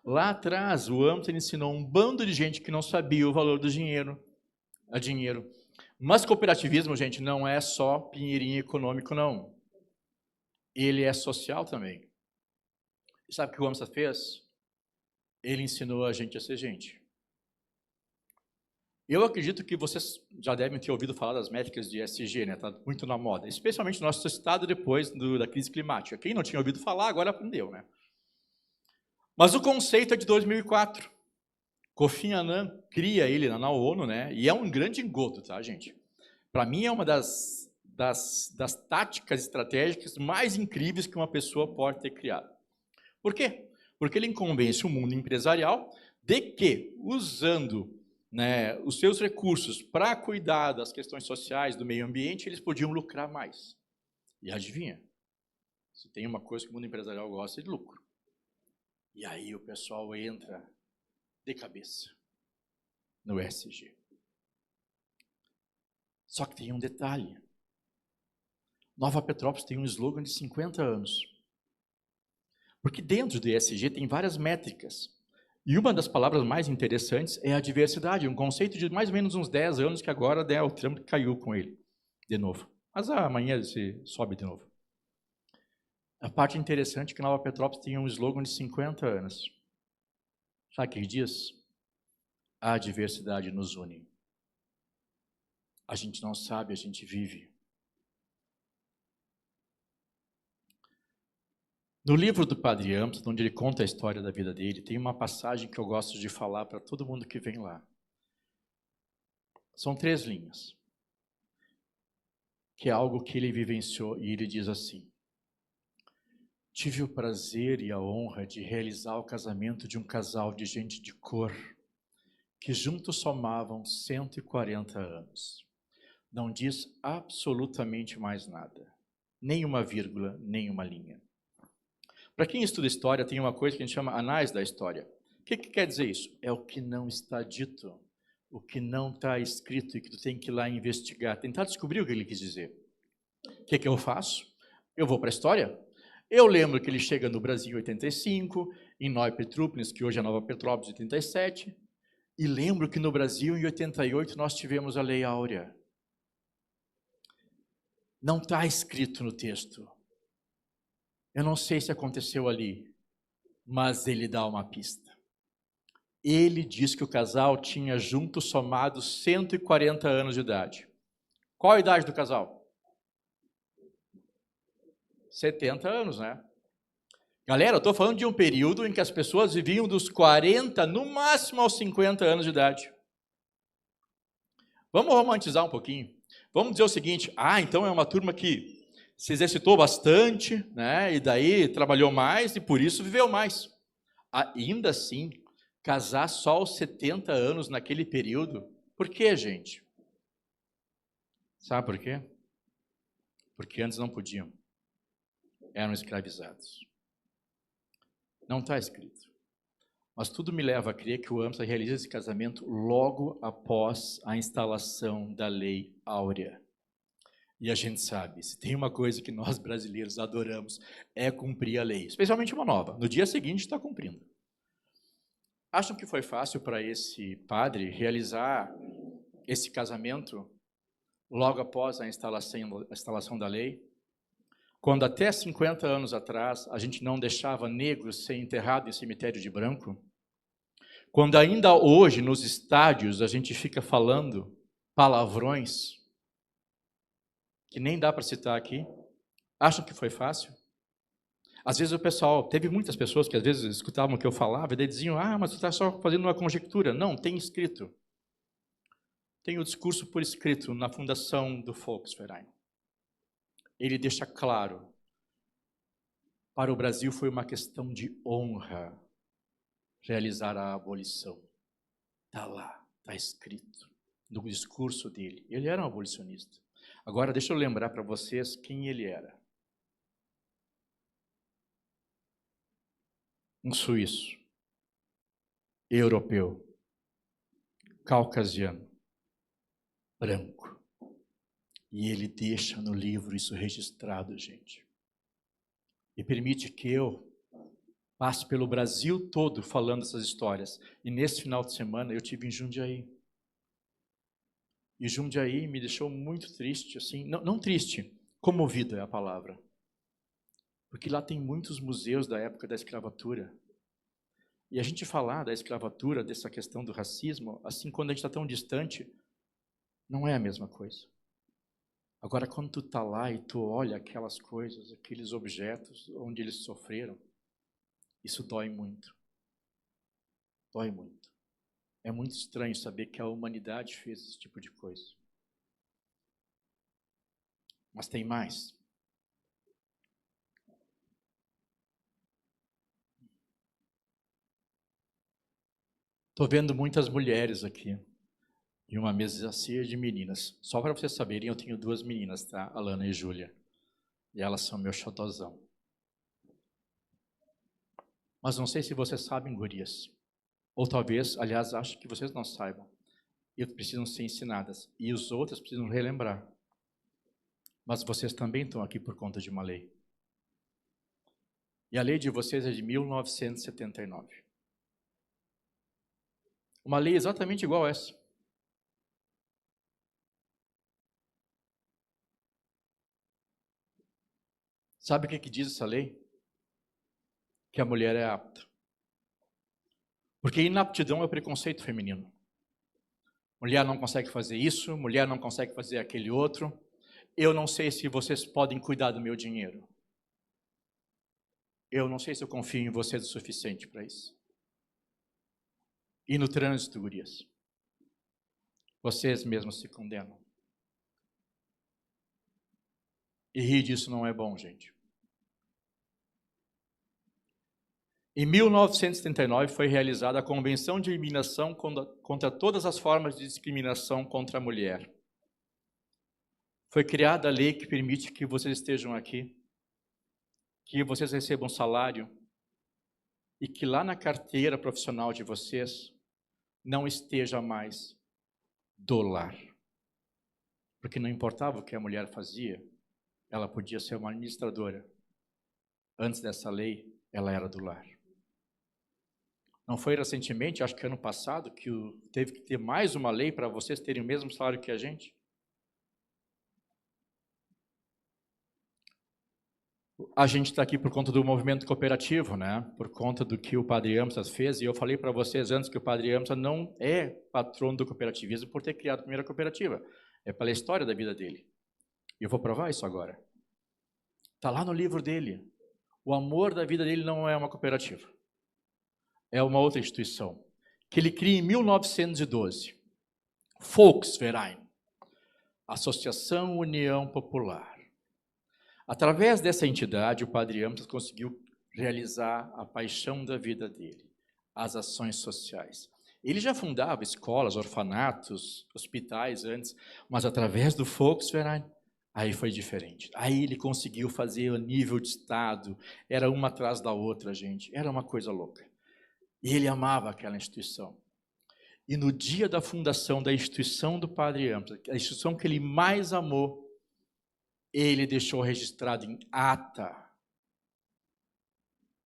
Lá atrás, o Amstel ensinou um bando de gente que não sabia o valor do dinheiro, a dinheiro. Mas cooperativismo, gente, não é só pinheirinho econômico, não. Ele é social também. E sabe o que o Amstel fez? Ele ensinou a gente a ser gente. Eu acredito que vocês já devem ter ouvido falar das métricas de ESG, né? Está muito na moda, especialmente no nosso estado depois da crise climática. Quem não tinha ouvido falar, agora aprendeu, né? Mas o conceito é de 2004. Kofi Annan cria ele na ONU, né? E é um grande engodo, tá, gente? Para mim é uma das táticas estratégicas mais incríveis que uma pessoa pode ter criado. Por quê? Porque ele convence o mundo empresarial de que, usando, né, os seus recursos para cuidar das questões sociais, do meio ambiente, eles podiam lucrar mais. E adivinha? Se tem uma coisa que o mundo empresarial gosta, é de lucro. E aí o pessoal entra de cabeça no ESG. Só que tem um detalhe. Nova Petrópolis tem um slogan de 50 anos. Porque dentro do ESG tem várias métricas. E uma das palavras mais interessantes é a diversidade, um conceito de mais ou menos uns 10 anos que agora, né, o Trump caiu com ele de novo. Mas amanhã se sobe de novo. A parte interessante é que Nova Petrópolis tem um slogan de 50 anos. Sabe o que diz? A diversidade nos une. A gente não sabe, a gente vive. No livro do Padre Amstel, onde ele conta a história da vida dele, tem uma passagem que eu gosto de falar para todo mundo que vem lá. São 3 linhas, que é algo que ele vivenciou, e ele diz assim: tive o prazer e a honra de realizar o casamento de um casal de gente de cor, que juntos somavam 140 anos. Não diz absolutamente mais nada. Nem uma vírgula, nem uma linha. Para quem estuda história, tem uma coisa que a gente chama anais da história. O que quer dizer isso? É o que não está dito, o que não está escrito e que tu tem que ir lá investigar, tentar descobrir o que ele quis dizer. O que eu faço? Eu vou para a história. Eu lembro que ele chega no Brasil em 85, em Nova Petrópolis, que hoje é Nova Petrópolis, em 87, e lembro que no Brasil, em 88, nós tivemos a Lei Áurea. Não está escrito no texto. Eu não sei se aconteceu ali, mas ele dá uma pista. Ele diz que o casal tinha juntos somados 140 anos de idade. Qual a idade do casal? 70 anos, né? Galera, eu estou falando de um período em que as pessoas viviam dos 40, no máximo aos 50 anos de idade. Vamos romantizar um pouquinho. Vamos dizer o seguinte, então é uma turma que se exercitou bastante, né? E daí trabalhou mais e por isso viveu mais. Ainda assim, casar só aos 70 anos naquele período, por quê, gente? Sabe por quê? Porque antes não podiam. Eram escravizados. Não está escrito. Mas tudo me leva a crer que o AMSA realiza esse casamento logo após a instalação da Lei Áurea. E a gente sabe, se tem uma coisa que nós brasileiros adoramos, é cumprir a lei, especialmente uma nova. No dia seguinte está cumprindo. Acham que foi fácil para esse padre realizar esse casamento logo após a instalação da lei? Quando até 50 anos atrás a gente não deixava negros ser enterrados em cemitério de branco? Quando ainda hoje nos estádios a gente fica falando palavrões que nem dá para citar aqui? Acham que foi fácil? Às vezes o pessoal, teve muitas pessoas que às vezes escutavam o que eu falava e daí diziam, mas tu está só fazendo uma conjectura. Não, tem escrito. Tem o discurso por escrito na fundação do Volksverein. Ele deixa claro, para o Brasil foi uma questão de honra realizar a abolição. Está lá, está escrito no discurso dele. Ele era um abolicionista. Agora, deixa eu lembrar para vocês quem ele era. Um suíço, europeu, caucasiano, branco. E ele deixa no livro isso registrado, gente. E permite que eu passe pelo Brasil todo falando essas histórias. E nesse final de semana eu tive em Jundiaí. E Jundiaí me deixou muito triste, assim, não triste, comovido é a palavra. Porque lá tem muitos museus da época da escravatura. E a gente falar da escravatura, dessa questão do racismo, assim, quando a gente está tão distante, não é a mesma coisa. Agora, quando tu está lá e tu olha aquelas coisas, aqueles objetos onde eles sofreram, isso dói muito. Dói muito. É muito estranho saber que a humanidade fez esse tipo de coisa. Mas tem mais. Estou vendo muitas mulheres aqui. E uma mesa cheia de meninas. Só para vocês saberem, eu tenho 2 meninas, tá? Alana e Júlia. E elas são meu xodozão. Mas não sei se vocês sabem, gurias. Ou talvez, aliás, acho que vocês não saibam. E precisam ser ensinadas. E os outros precisam relembrar. Mas vocês também estão aqui por conta de uma lei. E a lei de vocês é de 1979. Uma lei exatamente igual a essa. Sabe o que diz essa lei? Que a mulher é apta. Porque inaptidão é o preconceito feminino. Mulher não consegue fazer isso, mulher não consegue fazer aquele outro. Eu não sei se vocês podem cuidar do meu dinheiro. Eu não sei se eu confio em vocês o suficiente para isso. E no trânsito, gurias, vocês mesmos se condenam. E rir disso não é bom, gente. Em 1979 foi realizada a Convenção de Eliminação contra todas as formas de discriminação contra a mulher. Foi criada a lei que permite que vocês estejam aqui, que vocês recebam salário e que lá na carteira profissional de vocês não esteja mais do lar. Porque não importava o que a mulher fazia, ela podia ser uma administradora. Antes dessa lei, ela era do lar. Não foi recentemente, acho que ano passado, que teve que ter mais uma lei para vocês terem o mesmo salário que a gente? A gente está aqui por conta do movimento cooperativo, né? Por conta do que o Padre Amsa fez, e eu falei para vocês antes que o Padre Amsa não é patrono do cooperativismo por ter criado a primeira cooperativa, é pela história da vida dele. E eu vou provar isso agora. Está lá no livro dele. O amor da vida dele não é uma cooperativa, é uma outra instituição, que ele cria em 1912, Volksverein, Associação União Popular. Através dessa entidade, o Padre Amsa conseguiu realizar a paixão da vida dele, as ações sociais. Ele já fundava escolas, orfanatos, hospitais antes, mas através do Volksverein, aí foi diferente. Aí ele conseguiu fazer a nível de Estado, era uma atrás da outra, gente, era uma coisa louca. E ele amava aquela instituição. E no dia da fundação da instituição do Padre Amsa, a instituição que ele mais amou, ele deixou registrado em ata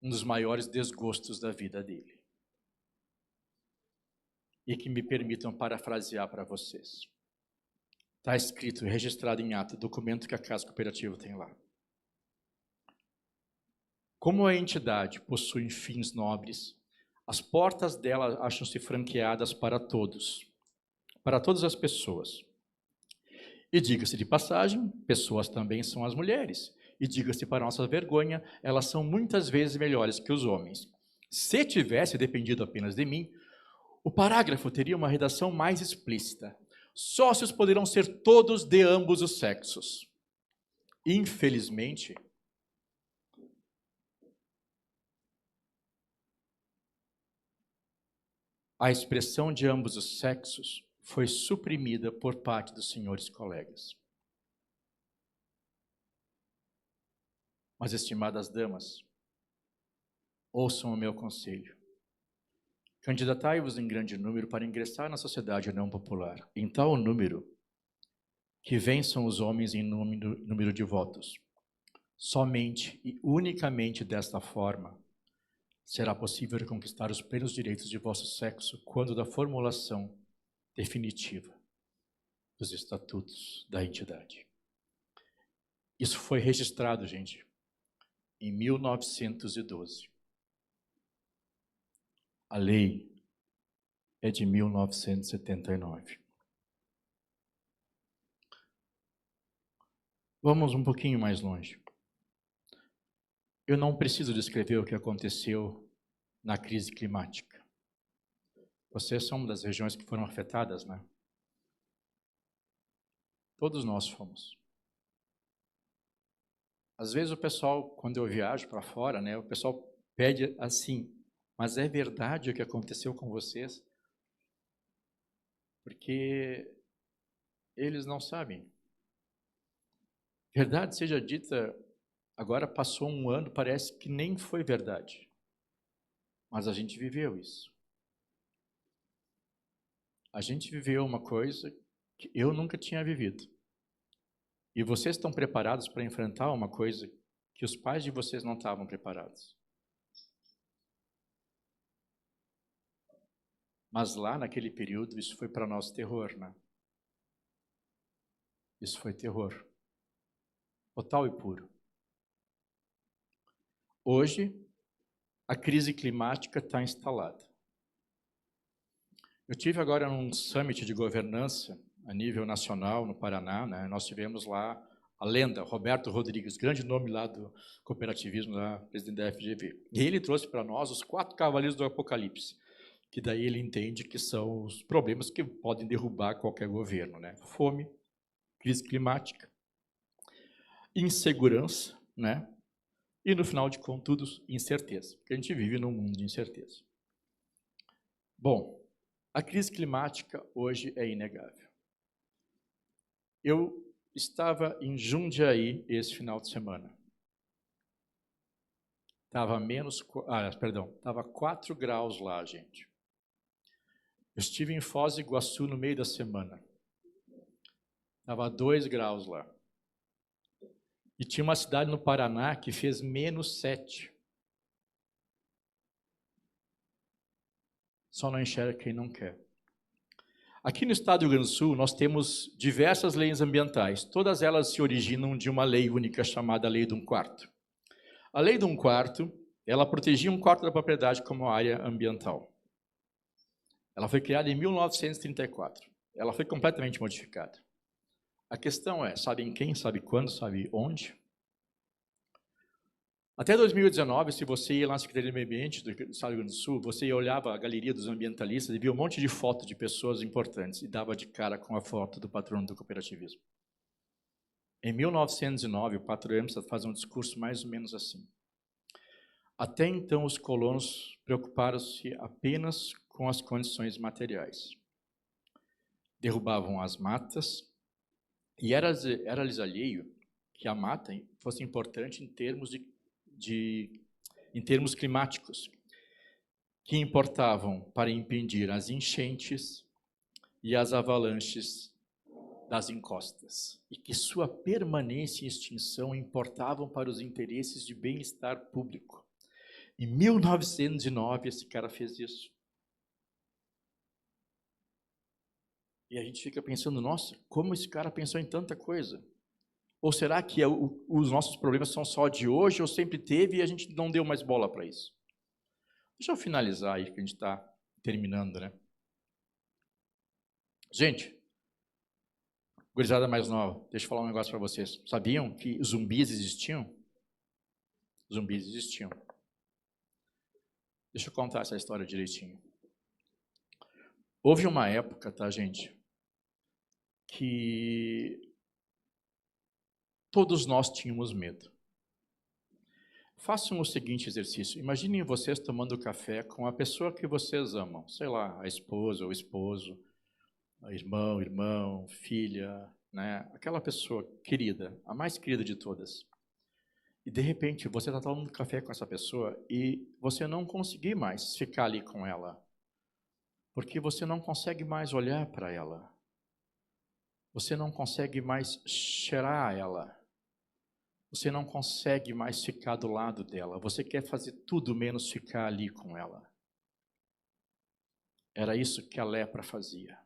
um dos maiores desgostos da vida dele. E que me permitam parafrasear para vocês. Está escrito, registrado em ata, documento que a Casa Cooperativa tem lá. Como a entidade possui fins nobres, as portas dela acham-se franqueadas para todas as pessoas. E diga-se de passagem, pessoas também são as mulheres. E diga-se para nossa vergonha, elas são muitas vezes melhores que os homens. Se tivesse dependido apenas de mim, o parágrafo teria uma redação mais explícita. Sócios poderão ser todos de ambos os sexos. Infelizmente, a expressão de ambos os sexos foi suprimida por parte dos senhores colegas. Mas, estimadas damas, ouçam o meu conselho. Candidatai-vos em grande número para ingressar na sociedade não popular, em tal número que vençam os homens em número de votos. Somente e unicamente desta forma será possível conquistar os plenos direitos de vosso sexo quando da formulação definitiva dos estatutos da entidade. Isso foi registrado, gente, em 1912. A lei é de 1979. Vamos um pouquinho mais longe. Eu não preciso descrever o que aconteceu na crise climática. Vocês são uma das regiões que foram afetadas, né? Todos nós fomos. Às vezes o pessoal, quando eu viajo para fora, né, o pessoal pede assim, mas é verdade o que aconteceu com vocês? Porque eles não sabem. Verdade seja dita, agora passou um ano, parece que nem foi verdade. Mas a gente viveu isso. A gente viveu uma coisa que eu nunca tinha vivido. E vocês estão preparados para enfrentar uma coisa que os pais de vocês não estavam preparados. Mas lá naquele período, isso foi para nós terror, né? Isso foi terror. Total e puro. Hoje, a crise climática está instalada. Eu tive agora um summit de governança a nível nacional no Paraná, né? Nós tivemos lá a lenda, Roberto Rodrigues, grande nome lá do cooperativismo, lá, presidente da FGV. E ele trouxe para nós os 4 cavaleiros do Apocalipse, que daí ele entende que são os problemas que podem derrubar qualquer governo, né? Fome, crise climática, insegurança, né? E no final de contas, incerteza, porque a gente vive num mundo de incerteza. Bom, a crise climática hoje é inegável. Eu estava em Jundiaí esse final de semana. Estava 4 graus lá, gente. Eu estive em Foz do Iguaçu no meio da semana. Estava 2 graus lá. E tinha uma cidade no Paraná que fez -7. Só não enxerga quem não quer. Aqui no estado do Rio Grande do Sul, nós temos diversas leis ambientais. Todas elas se originam de uma lei única chamada Lei de 1/4. A Lei de 1/4, ela protegia 1/4 da propriedade como área ambiental. Ela foi criada em 1934. Ela foi completamente modificada. A questão é, sabe em quem, sabe quando, sabe onde? Até 2019, se você ia lá na Secretaria do Meio Ambiente do Estado do Rio Grande do Sul, você olhava a galeria dos ambientalistas e via um monte de foto de pessoas importantes e dava de cara com a foto do patrono do cooperativismo. Em 1909, o patrão Amsterdã faz um discurso mais ou menos assim. Até então, os colonos preocuparam-se apenas com as condições materiais. Derrubavam as matas e era-lhes alheio que a mata fosse importante em termos climáticos, que importavam para impedir as enchentes e as avalanches das encostas, e que sua permanência e extinção importavam para os interesses de bem-estar público. Em 1909, esse cara fez isso. E a gente fica pensando, nossa, como esse cara pensou em tanta coisa? Ou será que os nossos problemas são só de hoje, ou sempre teve, e a gente não deu mais bola para isso? Deixa eu finalizar aí, que a gente está terminando, né? Gente, gurizada mais nova, deixa eu falar um negócio para vocês. Sabiam que zumbis existiam? Zumbis existiam. Deixa eu contar essa história direitinho. Houve uma época, tá, gente, que todos nós tínhamos medo. Façam o seguinte exercício. Imaginem vocês tomando café com a pessoa que vocês amam. Sei lá, a esposa ou esposo, irmão, filha, né? Aquela pessoa querida, a mais querida de todas. E, de repente, você está tomando café com essa pessoa e você não conseguir mais ficar ali com ela. Porque você não consegue mais olhar para ela. Você não consegue mais cheirar ela. Você não consegue mais ficar do lado dela. Você quer fazer tudo menos ficar ali com ela. Era isso que a lepra fazia.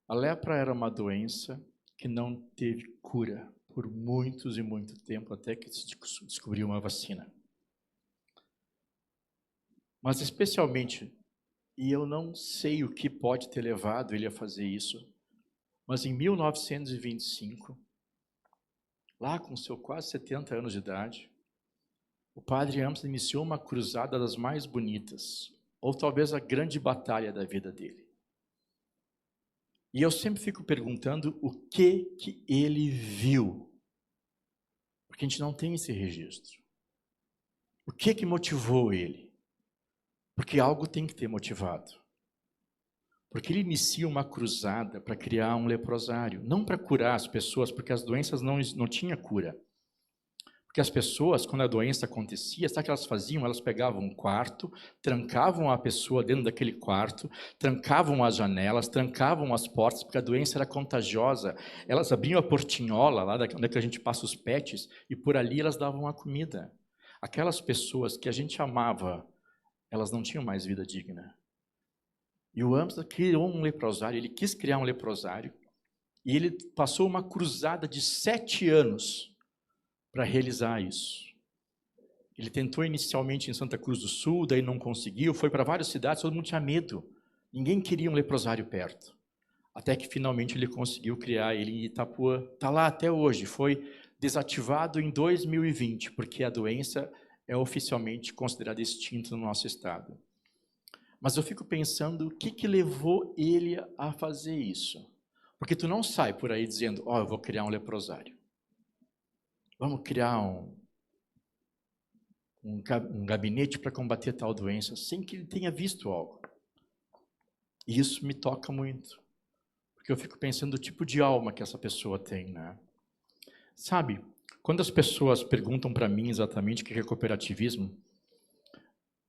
A lepra era uma doença que não teve cura por muitos e muito tempo, até que se descobriu uma vacina. Mas especialmente, e eu não sei o que pode ter levado ele a fazer isso, mas em 1925, lá com seu quase 70 anos de idade, o padre Amsterdã iniciou uma cruzada das mais bonitas, ou talvez a grande batalha da vida dele. E eu sempre fico perguntando o que ele viu, porque a gente não tem esse registro. O que motivou ele? Porque algo tem que ter motivado. Porque ele inicia uma cruzada para criar um leprosário, não para curar as pessoas, porque as doenças não tinham cura. Porque as pessoas, quando a doença acontecia, sabe o que elas faziam? Elas pegavam um quarto, trancavam a pessoa dentro daquele quarto, trancavam as janelas, trancavam as portas, porque a doença era contagiosa. Elas abriam a portinhola, lá onde é que a gente passa os pets, e por ali elas davam a comida. Aquelas pessoas que a gente amava, elas não tinham mais vida digna. E o Amsterdã criou um leprosário, ele quis criar um leprosário, e ele passou uma cruzada de 7 anos para realizar isso. Ele tentou inicialmente em Santa Cruz do Sul, daí não conseguiu, foi para várias cidades, todo mundo tinha medo. Ninguém queria um leprosário perto. Até que finalmente ele conseguiu criar ele em Itapuã. Está lá até hoje, foi desativado em 2020, porque a doença é oficialmente considerada extinta no nosso estado. Mas eu fico pensando o que levou ele a fazer isso. Porque tu não sai por aí dizendo, eu vou criar um leprosário. Vamos criar um gabinete para combater tal doença, sem que ele tenha visto algo. E isso me toca muito, porque eu fico pensando no tipo de alma que essa pessoa tem, né? Sabe, quando as pessoas perguntam para mim exatamente o que é cooperativismo,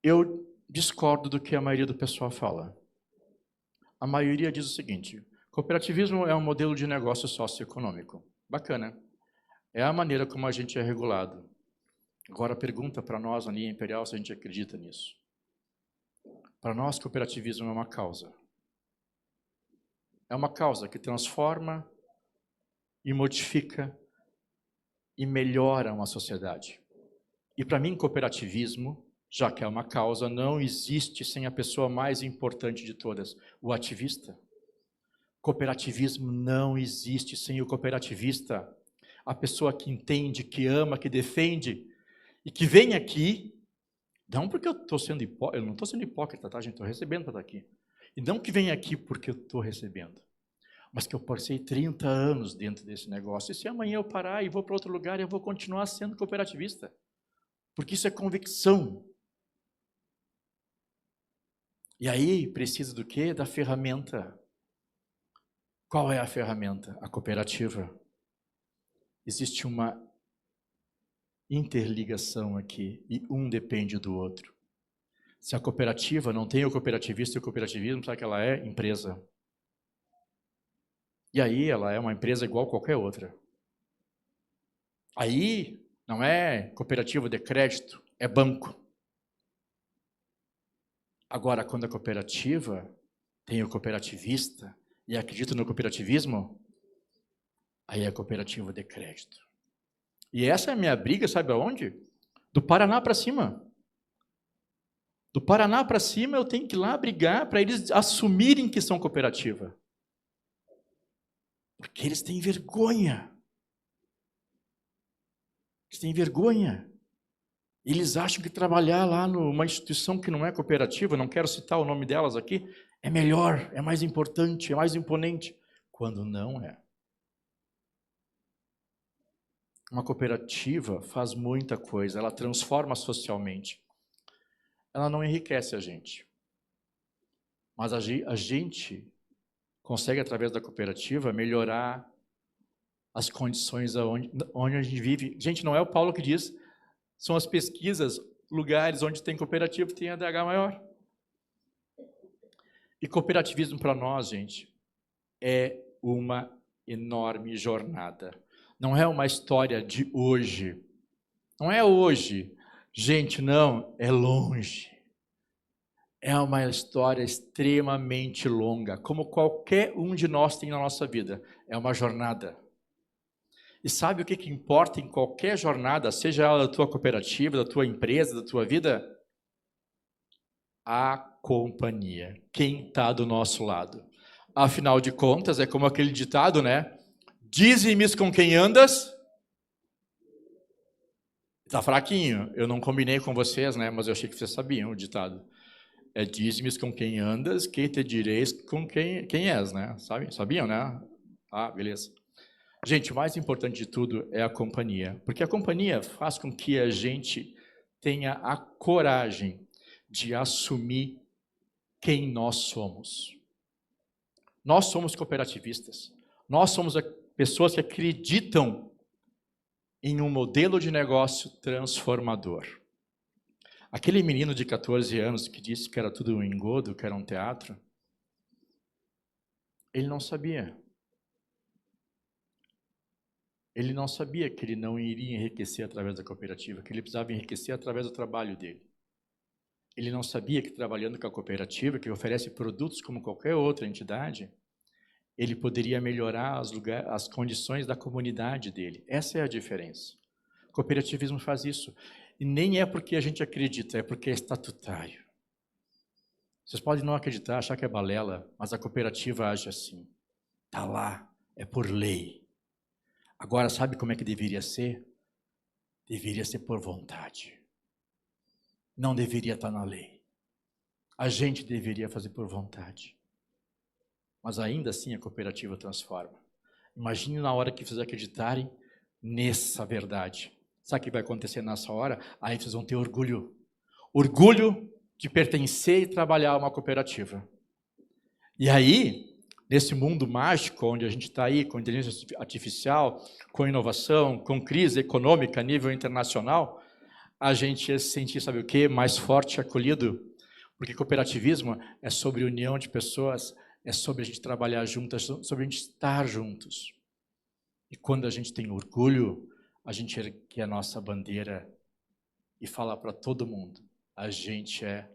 eu discordo do que a maioria do pessoal fala. A maioria diz o seguinte: cooperativismo é um modelo de negócio socioeconômico. Bacana. É a maneira como a gente é regulado. Agora pergunta para nós, na linha imperial, se a gente acredita nisso. Para nós, cooperativismo é uma causa. É uma causa que transforma e modifica e melhora uma sociedade. E para mim, cooperativismo, já que é uma causa, não existe sem a pessoa mais importante de todas, o ativista. Cooperativismo não existe sem o cooperativista. A pessoa que entende, que ama, que defende e que vem aqui, não porque eu estou sendo hipócrita, eu não estou sendo hipócrita, tá, gente? Estou recebendo para estar aqui. E não que vem aqui porque eu estou recebendo, mas que eu passei 30 anos dentro desse negócio. E se amanhã eu parar e vou para outro lugar, eu vou continuar sendo cooperativista. Porque isso é convicção. E aí precisa do quê? Da ferramenta. Qual é a ferramenta? A cooperativa. Existe uma interligação aqui e um depende do outro. Se a cooperativa não tem o cooperativista e o cooperativismo, sabe que ela é empresa. E aí ela é uma empresa igual a qualquer outra. Aí não é cooperativa de crédito, é banco. Agora, quando a cooperativa tem o cooperativista e acredita no cooperativismo, aí é cooperativa de crédito. E essa é a minha briga, sabe aonde? Do Paraná para cima. Do Paraná para cima eu tenho que ir lá brigar para eles assumirem que são cooperativa. Porque eles têm vergonha. Eles têm vergonha. Eles acham que trabalhar lá numa instituição que não é cooperativa, não quero citar o nome delas aqui, é melhor, é mais importante, é mais imponente. Quando não é. Uma cooperativa faz muita coisa, ela transforma socialmente. Ela não enriquece a gente. Mas a gente consegue, através da cooperativa, melhorar as condições onde a gente vive. Gente, não é o Paulo que diz, são as pesquisas, lugares onde tem cooperativa tem ADH maior. E cooperativismo para nós, gente, é uma enorme jornada. Não é uma história de hoje. Não é hoje. Gente, não, é longe. É uma história extremamente longa, como qualquer um de nós tem na nossa vida. É uma jornada. E sabe o que importa em qualquer jornada, seja ela da tua cooperativa, da tua empresa, da tua vida? A companhia. Quem está do nosso lado. Afinal de contas, é como aquele ditado, né? Dize-me com quem andas. Está fraquinho. Eu não combinei com vocês, né? Mas eu achei que vocês sabiam o ditado. É dize-me com quem andas, que te direis com quem és, né? Sabiam, né? Ah, beleza. Gente, o mais importante de tudo é a companhia, porque a companhia faz com que a gente tenha a coragem de assumir quem nós somos. Nós somos cooperativistas, nós somos pessoas que acreditam em um modelo de negócio transformador. Aquele menino de 14 anos que disse que era tudo um engodo, que era um teatro, ele não sabia. Ele não sabia que ele não iria enriquecer através da cooperativa, que ele precisava enriquecer através do trabalho dele. Ele não sabia que trabalhando com a cooperativa, que oferece produtos como qualquer outra entidade, ele poderia melhorar as condições da comunidade dele. Essa é a diferença. O cooperativismo faz isso. E nem é porque a gente acredita, é porque é estatutário. Vocês podem não acreditar, achar que é balela, mas a cooperativa age assim. Está lá, é por lei. Agora, sabe como é que deveria ser? Deveria ser por vontade. Não deveria estar na lei. A gente deveria fazer por vontade. Mas ainda assim a cooperativa transforma. Imagine na hora que vocês acreditarem nessa verdade. Sabe o que vai acontecer nessa hora? Aí vocês vão ter orgulho. Orgulho de pertencer e trabalhar uma cooperativa. E aí, nesse mundo mágico onde a gente está aí, com inteligência artificial, com inovação, com crise econômica a nível internacional, a gente ia se sentir, sabe o quê? Mais forte e acolhido. Porque cooperativismo é sobre união de pessoas, é sobre a gente trabalhar juntas, sobre a gente estar juntos. E quando a gente tem orgulho, a gente ergue a nossa bandeira e fala para todo mundo, a gente é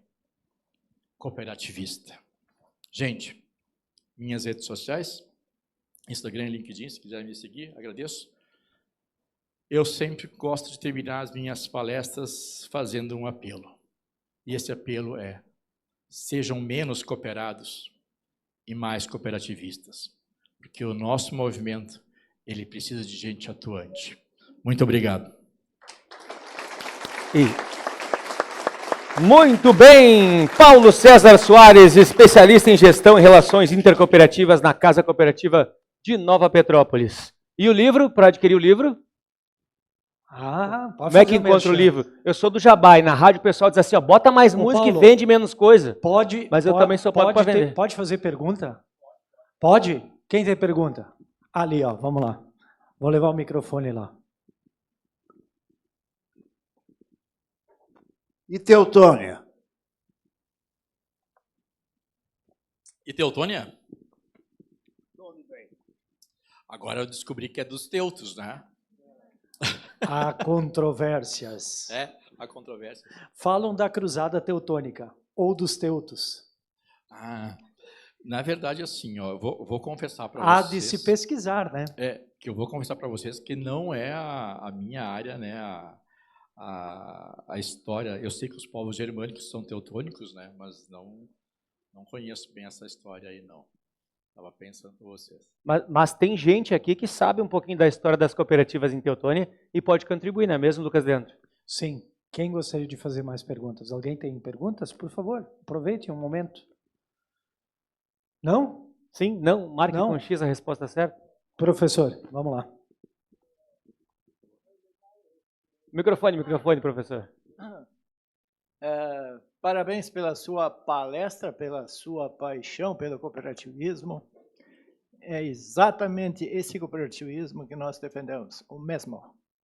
cooperativista. Gente, minhas redes sociais, Instagram e LinkedIn, se quiserem me seguir, agradeço. Eu sempre gosto de terminar as minhas palestras fazendo um apelo. E esse apelo é, sejam menos cooperados e mais cooperativistas. Porque o nosso movimento, ele precisa de gente atuante. Muito obrigado. Muito bem, Paulo César Soares, especialista em gestão e relações intercooperativas na Casa Cooperativa de Nova Petrópolis. E o livro, para adquirir o livro? Pode Como é que encontra o livro? Eu sou do Jabá e na rádio o pessoal diz assim, ó, bota mais música Paulo, e vende menos coisa. Pode. Mas eu também sou pago para vender. Pode fazer pergunta? Pode? Quem tem pergunta? Ali, ó, vamos lá. Vou levar o microfone lá. E Teutônia? E Teutônia? Agora eu descobri que é dos teutos, né? Há controvérsias. É, a controvérsia. Falam da cruzada teutônica ou dos teutos. Na verdade, assim, ó, eu vou confessar para Há vocês... de se pesquisar, né? Que eu vou confessar para vocês que não é a minha área, né, a história. Eu sei que os povos germânicos são teutônicos, né, mas não conheço bem essa história aí, não. Estava pensando com vocês. Mas tem gente aqui que sabe um pouquinho da história das cooperativas em Teutônia e pode contribuir, não é mesmo, Lucas Dentro? Sim. Quem gostaria de fazer mais perguntas? Alguém tem perguntas? Por favor, aproveite um momento. Não? Sim? Não? Marque Não. com X a resposta certa. Professor, vamos lá. Microfone, professor. Parabéns pela sua palestra, pela sua paixão pelo cooperativismo. É exatamente esse cooperativismo que nós defendemos, o mesmo,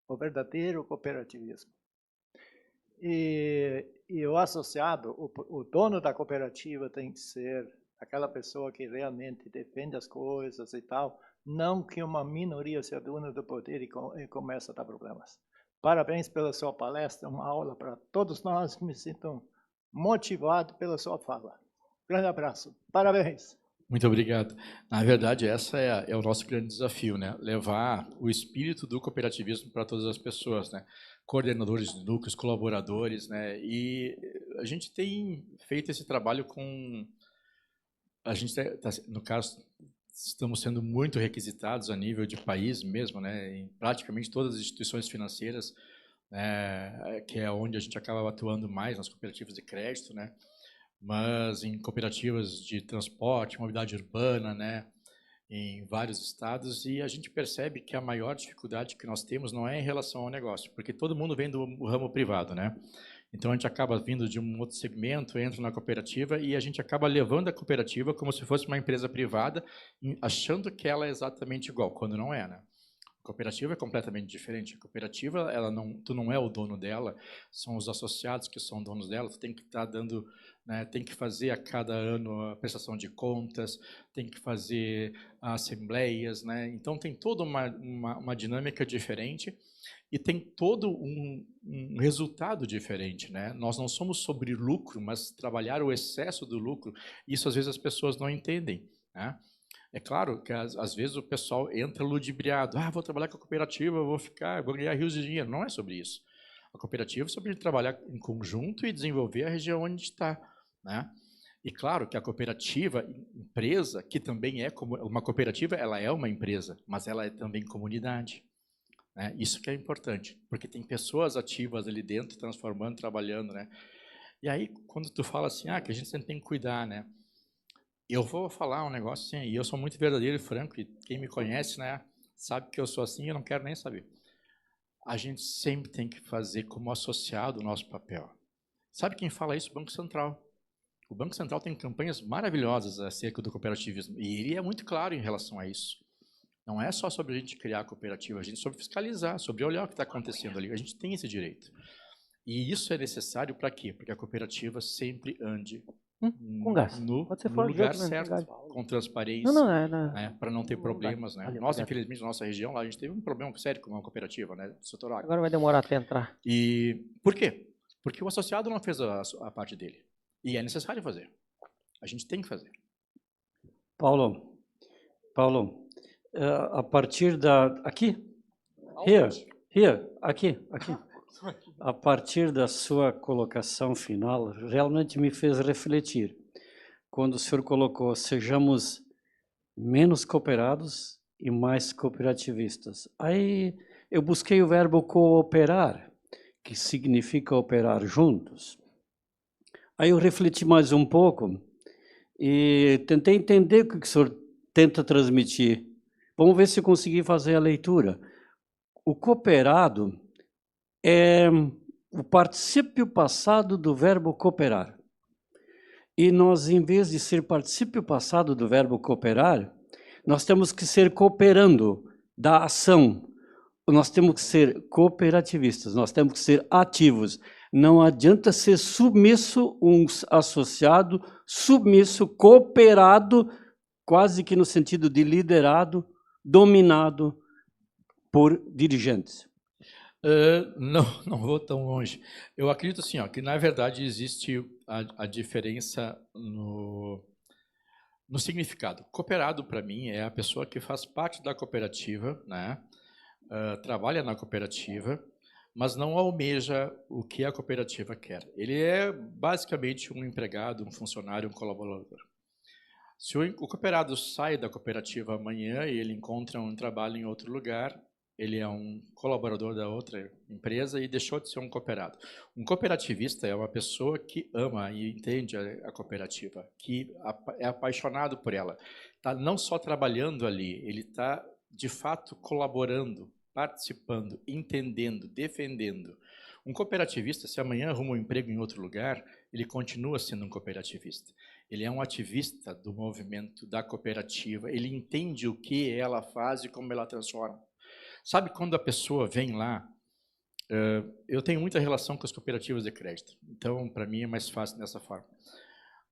o verdadeiro cooperativismo. E o associado, o dono da cooperativa tem que ser aquela pessoa que realmente defende as coisas e tal, não que uma minoria seja dona do poder e comece a dar problemas. Parabéns pela sua palestra, uma aula para todos nós que me sintam motivado pela sua fala. Grande abraço. Parabéns. Muito obrigado. Na verdade, essa é o nosso grande desafio, né? Levar o espírito do cooperativismo para todas as pessoas, né? Coordenadores de núcleos, colaboradores, né? E a gente tem feito esse trabalho com... A gente, no caso, estamos sendo muito requisitados a nível de país mesmo, né? Em praticamente todas as instituições financeiras, que é onde a gente acaba atuando mais, nas cooperativas de crédito, né? Mas em cooperativas de transporte, mobilidade urbana, né? Em vários estados, e a gente percebe que a maior dificuldade que nós temos não é em relação ao negócio, porque todo mundo vem do ramo privado, né? Então a gente acaba vindo de um outro segmento, entra na cooperativa e a gente acaba levando a cooperativa como se fosse uma empresa privada, achando que ela é exatamente igual, quando não é, né? A cooperativa é completamente diferente. A cooperativa, tu não é o dono dela, são os associados que são donos dela. Tu tem que estar dando, né, tem que fazer a cada ano a prestação de contas, tem que fazer assembleias, né? Então tem toda uma dinâmica diferente e tem todo um resultado diferente, né? Nós não somos sobre lucro, mas trabalhar o excesso do lucro. Isso às vezes as pessoas não entendem, né? É claro que às vezes o pessoal entra ludibriado. Vou trabalhar com a cooperativa, vou ganhar rios de dinheiro. Não é sobre isso. A cooperativa é sobre trabalhar em conjunto e desenvolver a região onde está, né? E claro que a cooperativa, empresa, que também é como uma cooperativa, ela é uma empresa, mas ela é também comunidade, né? Isso que é importante, porque tem pessoas ativas ali dentro, transformando, trabalhando, né? E aí, quando tu fala assim, que a gente sempre tem que cuidar, né? Eu vou falar um negócio assim, e eu sou muito verdadeiro e franco, e quem me conhece, né, sabe que eu sou assim, eu não quero nem saber. A gente sempre tem que fazer como associado o nosso papel. Sabe quem fala isso? O Banco Central. O Banco Central tem campanhas maravilhosas acerca do cooperativismo, e ele é muito claro em relação a isso. Não é só sobre a gente criar a cooperativa, a gente sobre fiscalizar, sobre olhar o que está acontecendo ali. A gente tem esse direito. E isso é necessário para quê? Para que a cooperativa sempre ande com gás. no Pode ser lugar fora de jogo, né? certo, Gás. com transparência, Não, é, não. né, para não ter problemas. Né? Ali, Nós, obrigado. infelizmente, na nossa região, lá a gente teve um problema sério com uma cooperativa, né, do setor agro. Agora vai demorar até entrar. E por quê? Porque o associado não fez a parte dele. E é necessário fazer. A gente tem que fazer. Paulo, a partir da... Aqui? Here, aqui. A partir da sua colocação final, realmente me fez refletir. Quando o senhor colocou, sejamos menos cooperados e mais cooperativistas. Aí eu busquei o verbo cooperar, que significa operar juntos. Aí eu refleti mais um pouco e tentei entender o que o senhor tenta transmitir. Vamos ver se eu consegui fazer a leitura. O cooperado é o particípio passado do verbo cooperar. E nós, em vez de ser particípio passado do verbo cooperar, nós temos que ser cooperando da ação. Nós temos que ser cooperativistas, nós temos que ser ativos. Não adianta ser submisso, um associado, submisso, cooperado, quase que no sentido de liderado, dominado por dirigentes. Não vou tão longe. Eu acredito assim, ó, que na verdade existe a diferença no significado. Cooperado, para mim, é a pessoa que faz parte da cooperativa, né? Trabalha na cooperativa, mas não almeja o que a cooperativa quer. Ele é basicamente um empregado, um funcionário, um colaborador. Se o cooperado sai da cooperativa amanhã e ele encontra um trabalho em outro lugar, ele é um colaborador da outra empresa e deixou de ser um cooperado. Um cooperativista é uma pessoa que ama e entende a cooperativa, que é apaixonado por ela. Está não só trabalhando ali, ele está, de fato, colaborando, participando, entendendo, defendendo. Um cooperativista, se amanhã arruma um emprego em outro lugar, ele continua sendo um cooperativista. Ele é um ativista do movimento da cooperativa, ele entende o que ela faz e como ela transforma. Sabe quando a pessoa vem lá, eu tenho muita relação com as cooperativas de crédito, então para mim é mais fácil dessa forma.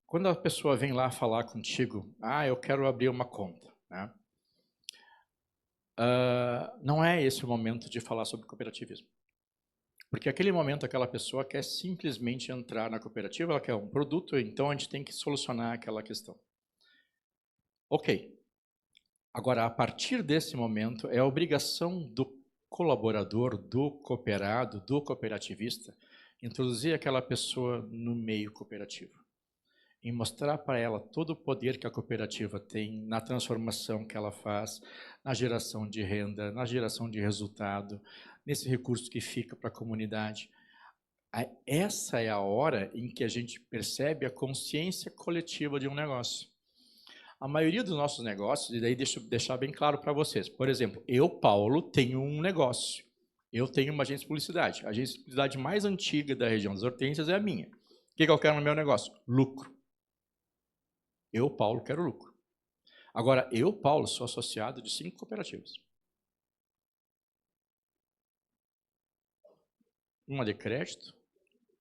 Quando a pessoa vem lá falar contigo, eu quero abrir uma conta, né? Não é esse o momento de falar sobre cooperativismo. Porque aquele momento aquela pessoa quer simplesmente entrar na cooperativa, ela quer um produto, então a gente tem que solucionar aquela questão. Ok. Agora, a partir desse momento, é a obrigação do colaborador, do cooperado, do cooperativista, introduzir aquela pessoa no meio cooperativo. E mostrar para ela todo o poder que a cooperativa tem na transformação que ela faz, na geração de renda, na geração de resultado, nesse recurso que fica para a comunidade. Essa é a hora em que a gente percebe a consciência coletiva de um negócio. A maioria dos nossos negócios, e daí deixa eu deixar bem claro para vocês, por exemplo, eu, Paulo, tenho um negócio. Eu tenho uma agência de publicidade. A agência de publicidade mais antiga da região das Hortênsias é a minha. O que eu quero no meu negócio? Lucro. Eu, Paulo, quero lucro. Agora, eu, Paulo, sou associado de 5 cooperativas. Uma de crédito,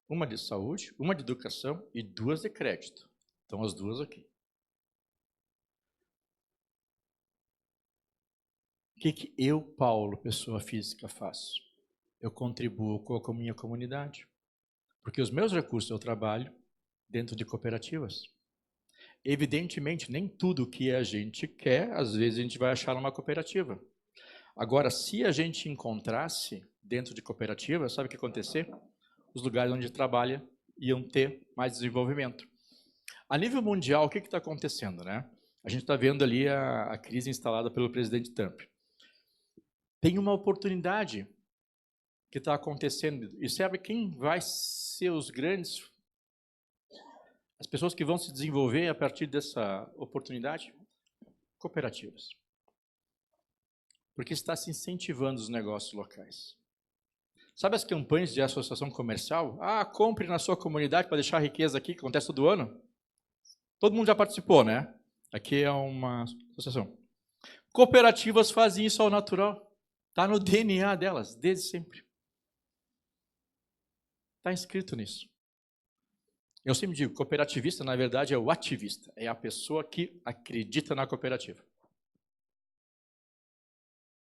uma de saúde, uma de educação e 2 de crédito. Então, as 2 aqui. O que eu, Paulo, pessoa física, faço? Eu contribuo com a minha comunidade. Porque os meus recursos eu trabalho dentro de cooperativas. Evidentemente, nem tudo que a gente quer, às vezes a gente vai achar numa cooperativa. Agora, se a gente encontrasse dentro de cooperativa, sabe o que ia acontecer? Os lugares onde trabalha iam ter mais desenvolvimento. A nível mundial, o que está acontecendo, né? A gente está vendo ali a crise instalada pelo presidente Trump. Tem uma oportunidade que está acontecendo. E sabe quem vai ser os grandes, as pessoas que vão se desenvolver a partir dessa oportunidade? Cooperativas. Porque está se incentivando os negócios locais. Sabe as campanhas de associação comercial? Ah, compre na sua comunidade para deixar a riqueza aqui, que acontece todo ano. Todo mundo já participou, né? Aqui é uma associação. Cooperativas fazem isso ao natural. Está no DNA delas, desde sempre. Está inscrito nisso. Eu sempre digo, cooperativista, na verdade, é o ativista. É a pessoa que acredita na cooperativa.